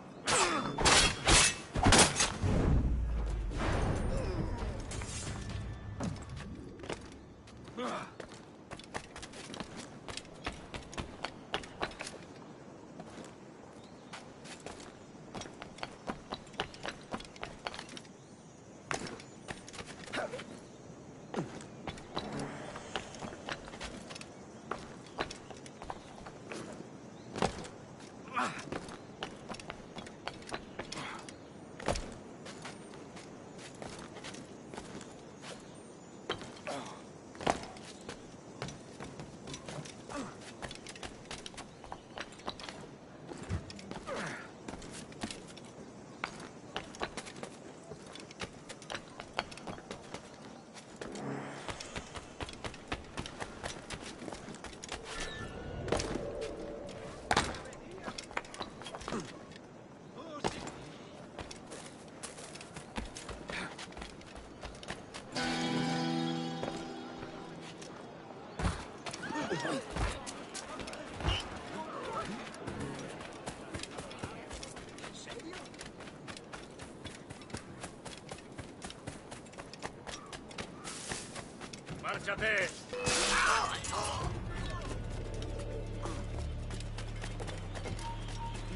[SPEAKER 4] ¡Márchate!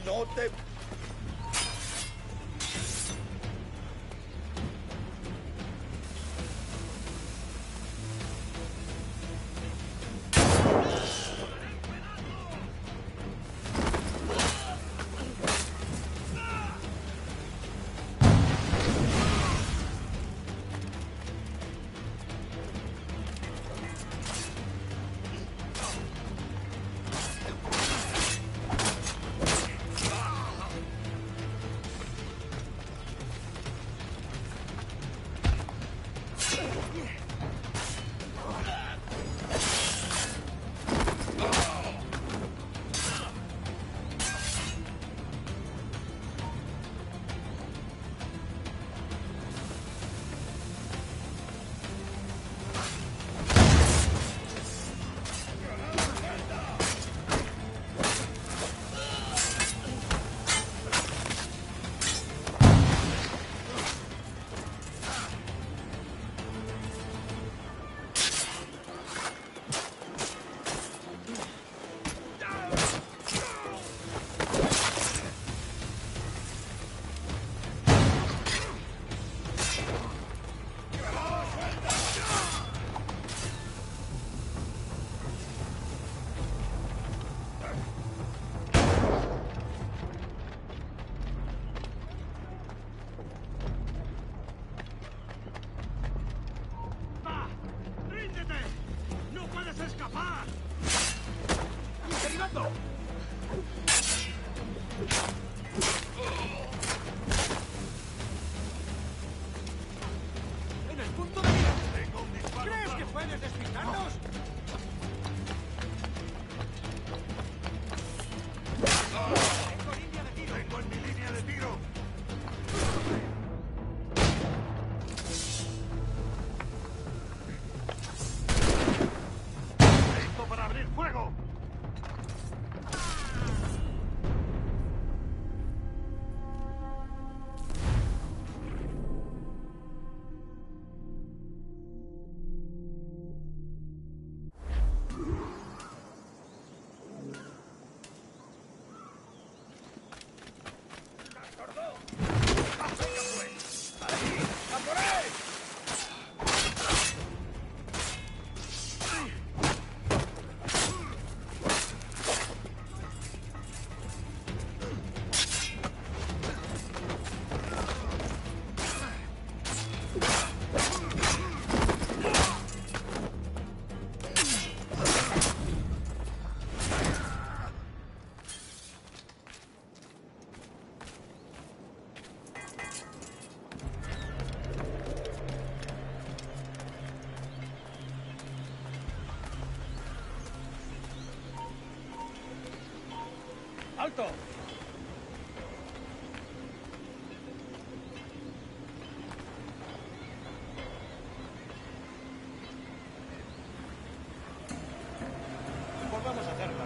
[SPEAKER 5] No te...
[SPEAKER 4] paz!
[SPEAKER 1] ¡Derribando! ¡En el punto de mira!
[SPEAKER 4] Tengo un disparo.
[SPEAKER 1] ¿Crees que puedes despistarnos?
[SPEAKER 4] Tengo en mi línea de tiro. Listo para abrir fuego.
[SPEAKER 1] ¡Alto! Volvamos a hacerla.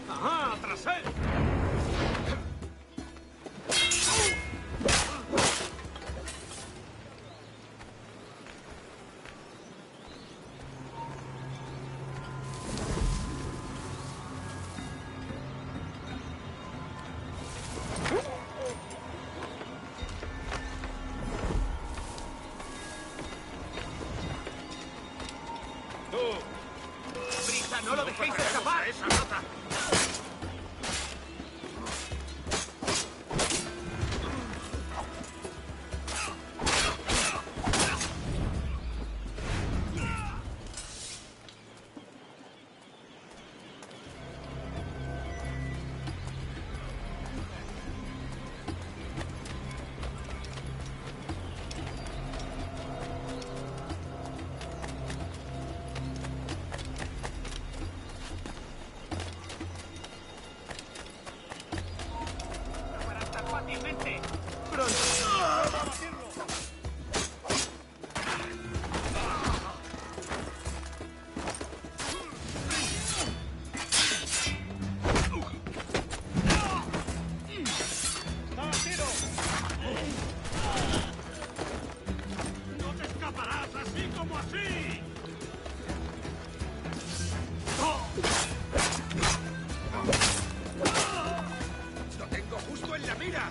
[SPEAKER 4] ¡Ajá! ¡Tras él!
[SPEAKER 1] ¡Prisa, no lo dejéis escapar!
[SPEAKER 4] ¡Esa nota!
[SPEAKER 1] ¡Fácilmente!
[SPEAKER 4] ¡No te escaparás así como así!
[SPEAKER 1] ¡Lo tengo justo en la mira!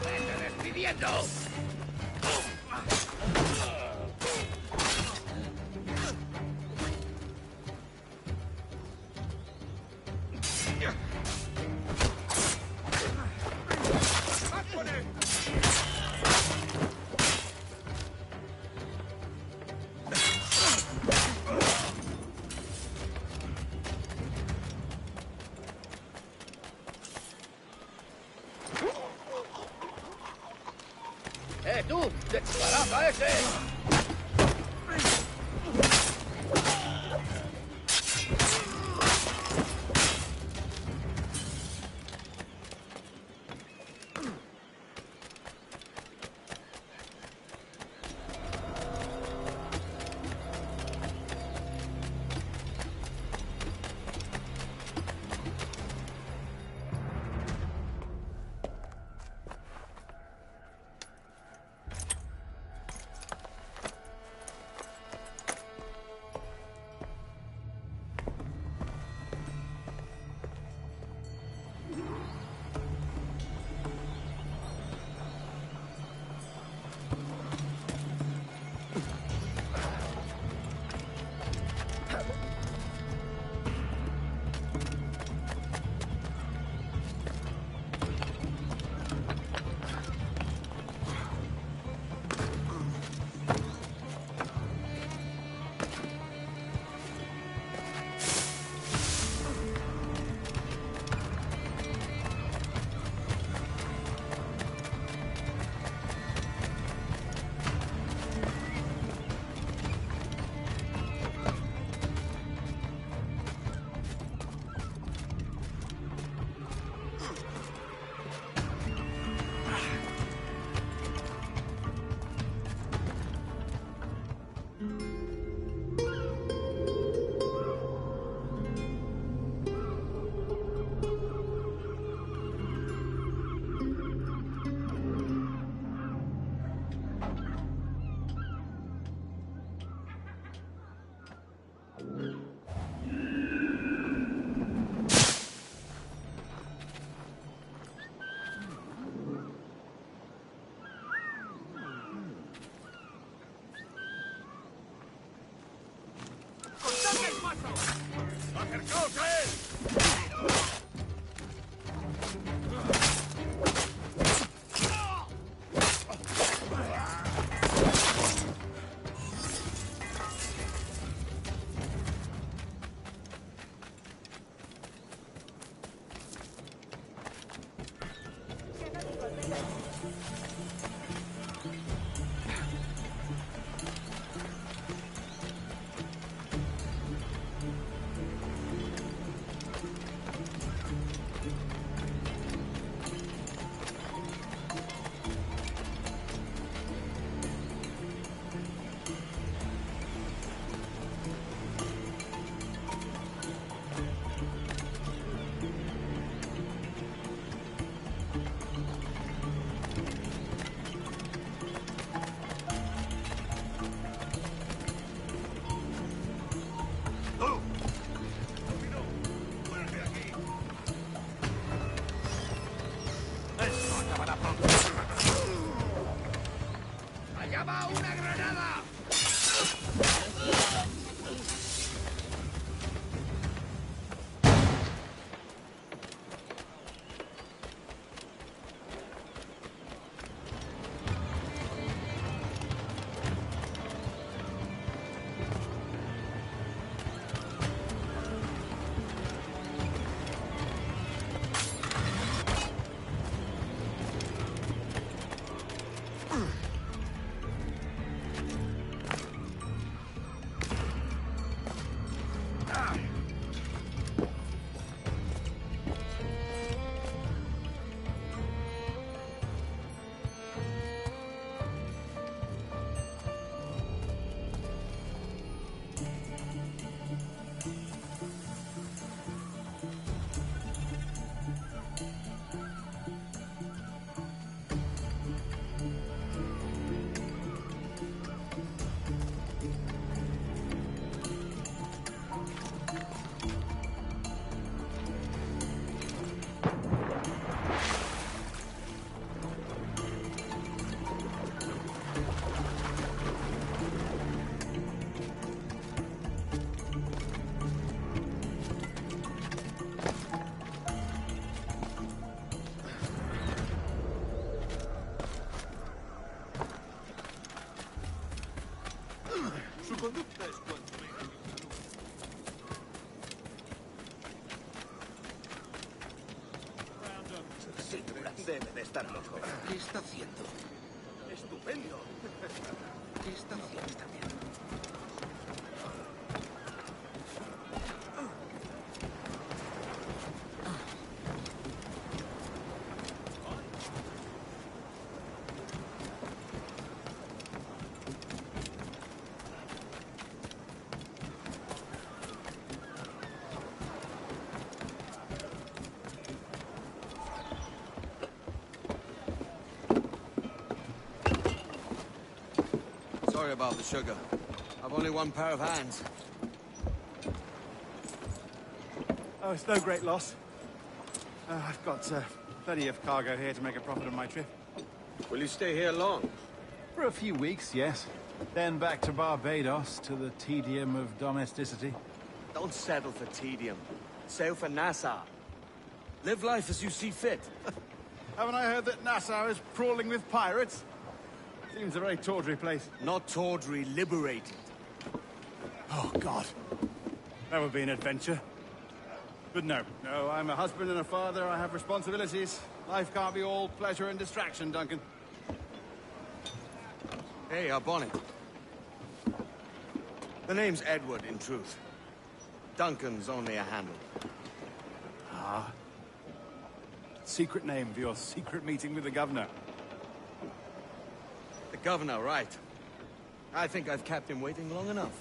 [SPEAKER 1] ¡Vete despidiendo! ¡Tú! ¡Disparad a ese! ¡Acercaos a él! ¡Allá va una granada!
[SPEAKER 5] Su conducta es cuanto menos.
[SPEAKER 1] Sí, debe de estar loco. ¿Qué está haciendo? Estupendo. ¿Qué está haciendo? Está bien.
[SPEAKER 5] Sorry about the sugar. I've only one pair of hands.
[SPEAKER 4] Oh, it's no great loss. I've got plenty of cargo here to make a profit on my trip.
[SPEAKER 5] Will you stay here long?
[SPEAKER 4] For a few weeks, yes. Then back to Barbados, to the tedium of domesticity.
[SPEAKER 5] Don't settle for tedium. Sail for Nassau. Live life as you see fit.
[SPEAKER 4] Haven't I heard that Nassau is crawling with pirates? Seems a very tawdry place.
[SPEAKER 5] Not tawdry, liberated.
[SPEAKER 4] Oh, God. That would be an adventure. But no, I'm a husband and a father. I have responsibilities. Life can't be all pleasure and distraction, Duncan.
[SPEAKER 5] Hey, Bonnie. The name's Edward, in truth. Duncan's only a handle.
[SPEAKER 4] Ah. Secret name for your secret meeting with the governor.
[SPEAKER 5] The governor, right. I think I've kept him waiting long enough.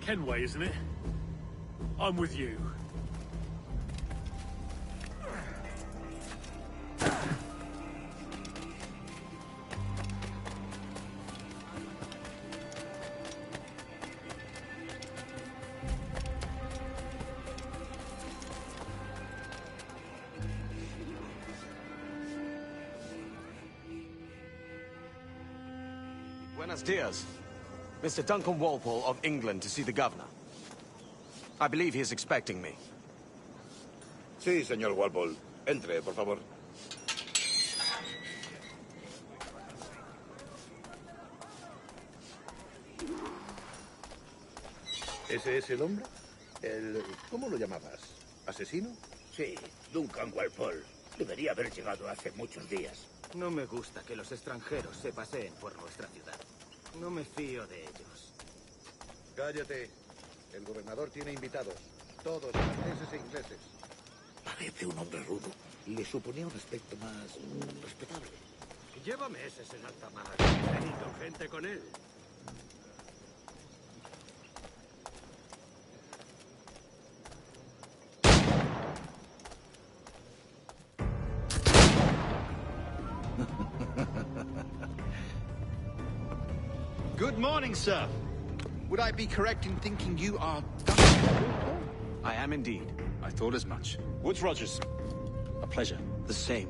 [SPEAKER 14] Kenway, isn't it? I'm with you.
[SPEAKER 1] Buenos dias. Mr. Duncan Walpole of England to see the governor. I believe he is expecting me.
[SPEAKER 15] Sí, señor Walpole. Entre, por favor.
[SPEAKER 16] ¿Ese es el hombre? ¿Cómo lo llamabas? ¿Asesino?
[SPEAKER 17] Sí, Duncan Walpole. Debería haber llegado hace muchos días.
[SPEAKER 1] No me gusta que los extranjeros se paseen por nuestra ciudad. No me fío de ellos.
[SPEAKER 16] Cállate. El gobernador tiene invitados. Todos franceses e ingleses.
[SPEAKER 17] Parece un hombre rudo. Le suponía un aspecto más respetable.
[SPEAKER 1] Lleva meses en alta mar. He tenido gente con él.
[SPEAKER 18] Good morning, sir. Would I be correct in thinking you are
[SPEAKER 1] I am indeed.
[SPEAKER 12] I thought as much.
[SPEAKER 18] Woods Rogers? A pleasure.
[SPEAKER 1] The same.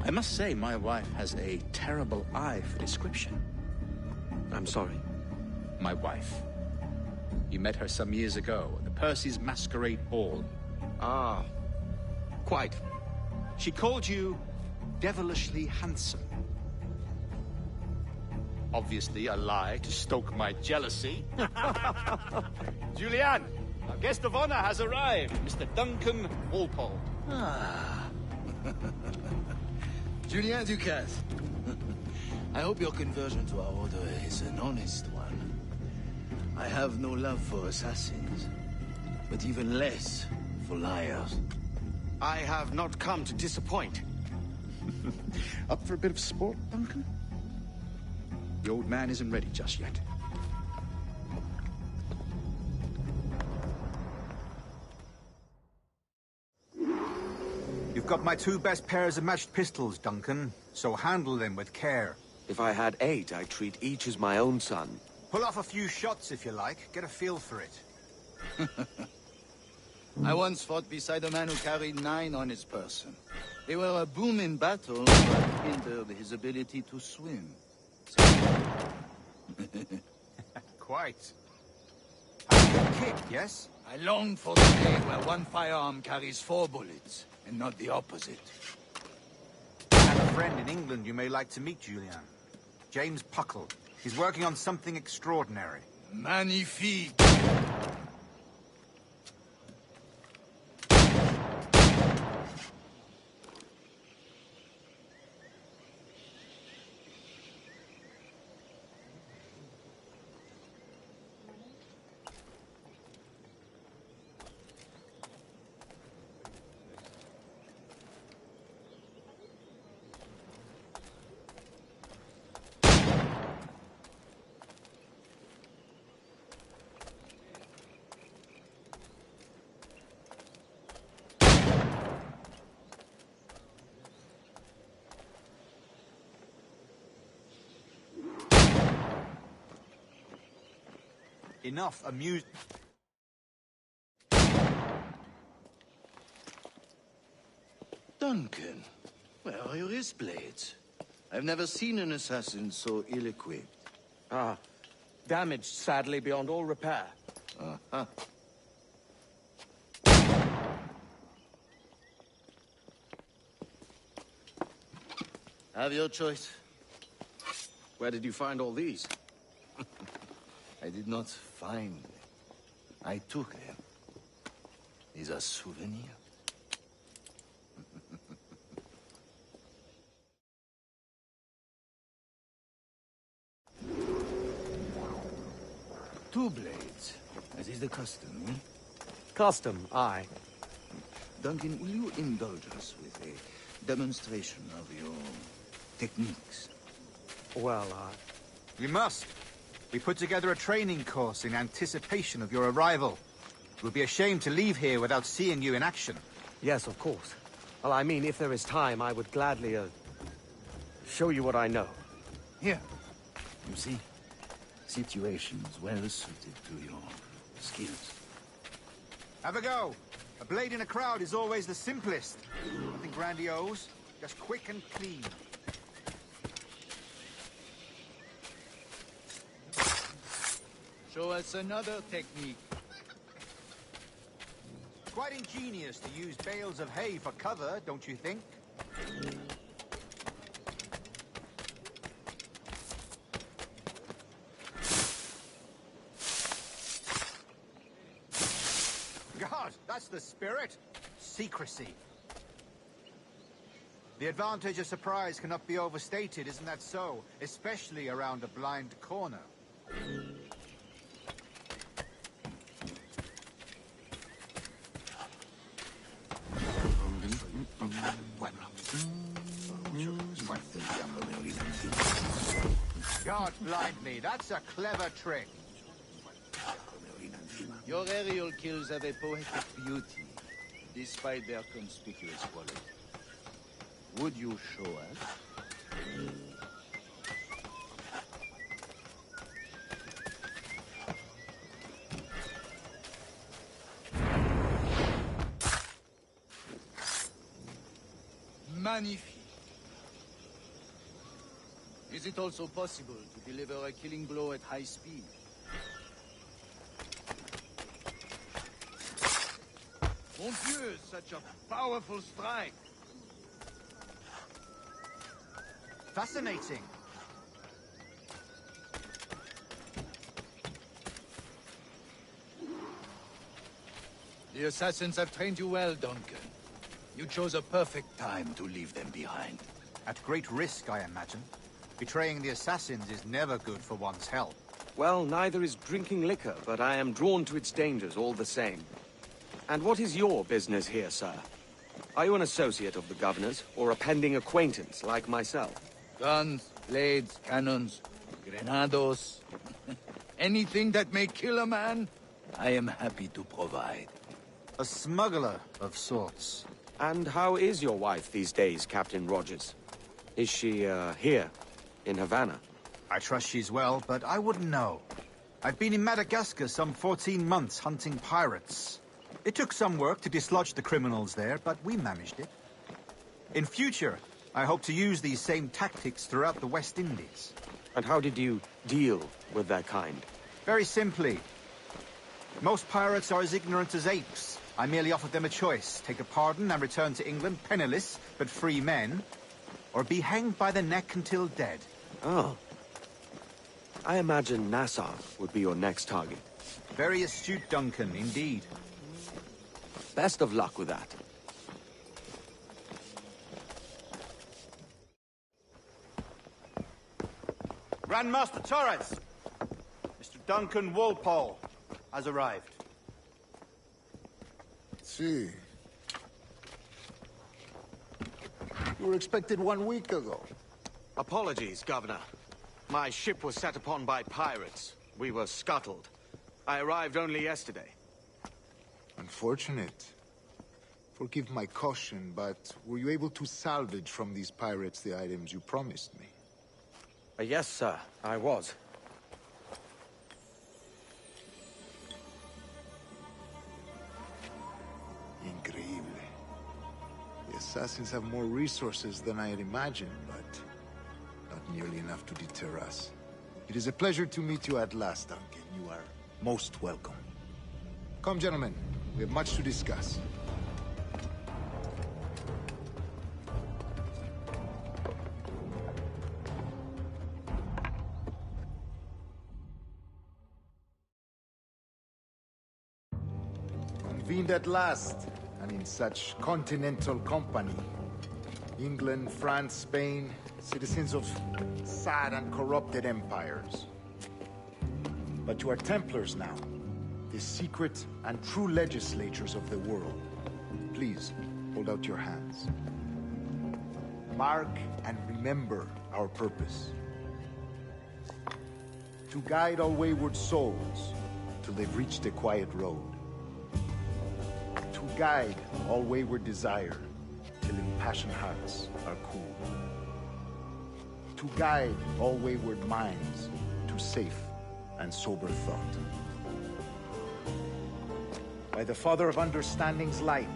[SPEAKER 18] I must say, my wife has a terrible eye for description.
[SPEAKER 1] I'm sorry.
[SPEAKER 18] My wife. You met her some years ago at the Percy's Masquerade Ball.
[SPEAKER 1] Ah, quite.
[SPEAKER 18] She called you devilishly handsome. Obviously a lie to stoke my jealousy. Julianne, our guest of honor has arrived, Mr. Duncan Walpole.
[SPEAKER 19] Ah. Julien Ducasse. I hope your conversion to our order is an honest one. I have no love for assassins, but even less for liars.
[SPEAKER 1] I have not come to disappoint.
[SPEAKER 18] Up for a bit of sport, Duncan? The old man isn't ready just yet.
[SPEAKER 8] You've got my 2 best pairs of matched pistols, Duncan, so handle them with care.
[SPEAKER 1] If I had 8, I'd treat each as my own son.
[SPEAKER 8] Pull off a few shots if you like. Get a feel for it.
[SPEAKER 19] I once fought beside a man who carried 9 on his person. They were a boom in battle, but hindered his ability to swim.
[SPEAKER 8] Quite. A good kick, yes?
[SPEAKER 19] I long for the day where one firearm carries 4 bullets, and not the opposite.
[SPEAKER 8] I have a friend in England you may like to meet, Julian. James Puckle. He's working on something extraordinary.
[SPEAKER 19] Magnifique!
[SPEAKER 8] Enough amuse...
[SPEAKER 19] Duncan, where are your wrist blades? I've never seen an assassin so ill-equipped.
[SPEAKER 1] Ah, damaged sadly beyond all repair.
[SPEAKER 19] Uh-huh. Have your choice.
[SPEAKER 1] Where did you find all these?
[SPEAKER 19] I did not find them. I took them. These are souvenirs. Two blades, as is the custom, eh?
[SPEAKER 1] Custom, aye.
[SPEAKER 19] Duncan, will you indulge us with a demonstration of your techniques?
[SPEAKER 1] Well,
[SPEAKER 8] You must.
[SPEAKER 18] We put together a training course in anticipation of your arrival. It would be a shame to leave here without seeing you in action.
[SPEAKER 1] Yes, of course. Well, I mean, if there is time, I would gladly, show you what I know.
[SPEAKER 17] Here. You see? Situations well suited to your skills.
[SPEAKER 18] Have a go. A blade in a crowd is always the simplest. Nothing grandiose, just quick and clean.
[SPEAKER 19] Show us another technique.
[SPEAKER 18] Quite ingenious to use bales of hay for cover, don't you think? God, that's the spirit. Secrecy. The advantage of surprise cannot be overstated, isn't that so? Especially around a blind corner. God blind me, that's a clever trick.
[SPEAKER 19] Your aerial kills have a poetic beauty, despite their conspicuous quality. Would you show us? Magnifique. Is it also possible to deliver a killing blow at high speed? Mon Dieu, such a powerful strike!
[SPEAKER 18] Fascinating.
[SPEAKER 19] The assassins have trained you well, Duncan. You chose a perfect time to leave them behind.
[SPEAKER 18] At great risk, I imagine. Betraying the assassins is never good for one's health.
[SPEAKER 1] Well, neither is drinking liquor, but I am drawn to its dangers all the same. And what is your business here, sir? Are you an associate of the governor's, or a pending acquaintance like myself?
[SPEAKER 19] Guns, blades, cannons, grenados. Anything that may kill a man, I am happy to provide.
[SPEAKER 18] A smuggler of sorts.
[SPEAKER 1] And how is your wife these days, Captain Rogers? Is she, here, in Havana?
[SPEAKER 18] I trust she's well, but I wouldn't know. I've been in Madagascar some 14 months hunting pirates. It took some work to dislodge the criminals there, but we managed it. In future, I hope to use these same tactics throughout the West Indies.
[SPEAKER 1] And how did you deal with that kind?
[SPEAKER 18] Very simply. Most pirates are as ignorant as apes. I merely offered them a choice. Take a pardon and return to England penniless, but free men. Or be hanged by the neck until dead.
[SPEAKER 1] Oh. I imagine Nassau would be your next target.
[SPEAKER 18] Very astute, Duncan, indeed.
[SPEAKER 1] Best of luck with that.
[SPEAKER 18] Grandmaster Torres! Mr. Duncan Walpole has arrived.
[SPEAKER 6] See. You were expected 1 week ago.
[SPEAKER 1] Apologies, Governor. My ship was set upon by pirates. We were scuttled. I arrived only yesterday.
[SPEAKER 6] Unfortunate. Forgive my caution, but were you able to salvage from these pirates the items you promised me?
[SPEAKER 1] Yes, sir, I was.
[SPEAKER 6] Increíble. The assassins have more resources than I had imagined, but not nearly enough to deter us. It is a pleasure to meet you at last, Duncan. You are most welcome. Come, gentlemen. We have much to discuss. Convened at last, and in such continental company. England, France, Spain, citizens of sad and corrupted empires. But you are Templars now, the secret and true legislators of the world. Please, hold out your hands. Mark and remember our purpose. To guide all wayward souls till they've reached a quiet road. To guide all wayward desire till impassioned hearts are cool. To guide all wayward minds to safe and sober thought. By the Father of Understanding's light,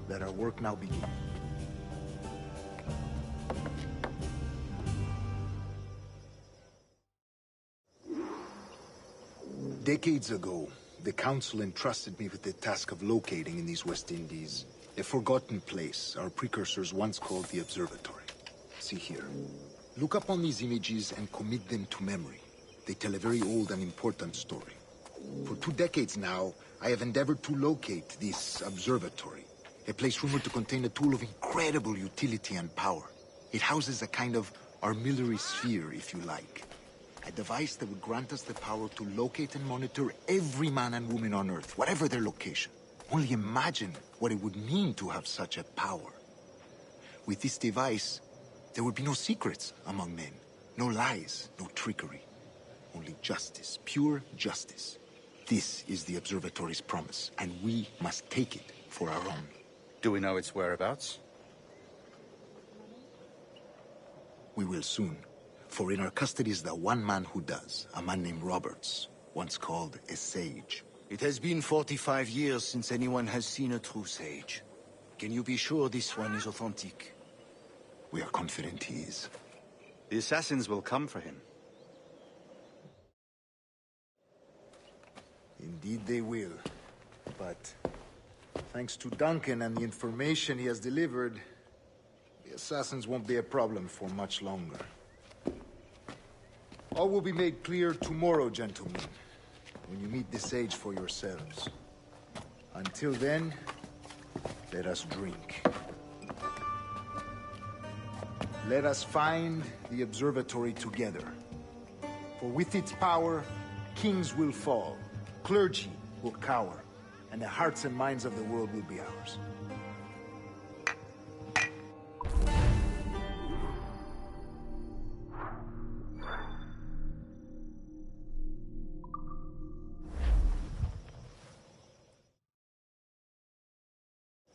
[SPEAKER 6] let our work now begin. Decades ago, the Council entrusted me with the task of locating in these West Indies a forgotten place our precursors once called the Observatory. See here. Look upon these images and commit them to memory. They tell a very old and important story. For 2 decades now, I have endeavored to locate this observatory, a place rumored to contain a tool of incredible utility and power. It houses a kind of armillary sphere, if you like. A device that would grant us the power to locate and monitor every man and woman on Earth, whatever their location. Only imagine what it would mean to have such a power. With this device, there would be no secrets among men, no lies, no trickery. Only justice, pure justice. This is the Observatory's promise, and we must take it for our own.
[SPEAKER 18] Do we know its whereabouts?
[SPEAKER 6] We will soon. For in our custody is the one man who does, a man named Roberts, once called a sage.
[SPEAKER 19] It has been 45 years since anyone has seen a true sage. Can you be sure this one is authentic?
[SPEAKER 6] We are confident he is.
[SPEAKER 18] The assassins will come for him.
[SPEAKER 6] Indeed they will. But thanks to Duncan and the information he has delivered, the assassins won't be a problem for much longer. All will be made clear tomorrow, gentlemen, when you meet the sage for yourselves. Until then, let us drink. Let us find the observatory together. For with its power, kings will fall, clergy will cower, and the hearts and minds of the world will be ours.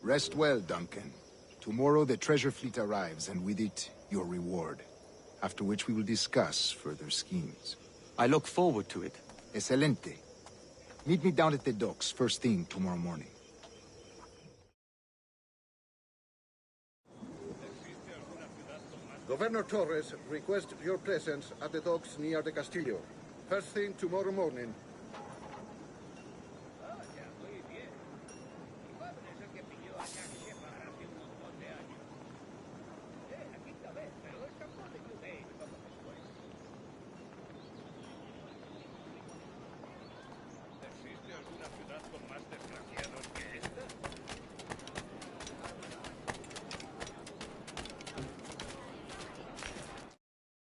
[SPEAKER 6] Rest well, Duncan. Tomorrow the treasure fleet arrives, and with it, your reward. After which we will discuss further schemes.
[SPEAKER 1] I look forward to it.
[SPEAKER 6] Excelente. Meet me down at the docks first thing tomorrow morning.
[SPEAKER 16] Governor Torres requests your presence at the docks near the Castillo. First thing tomorrow morning.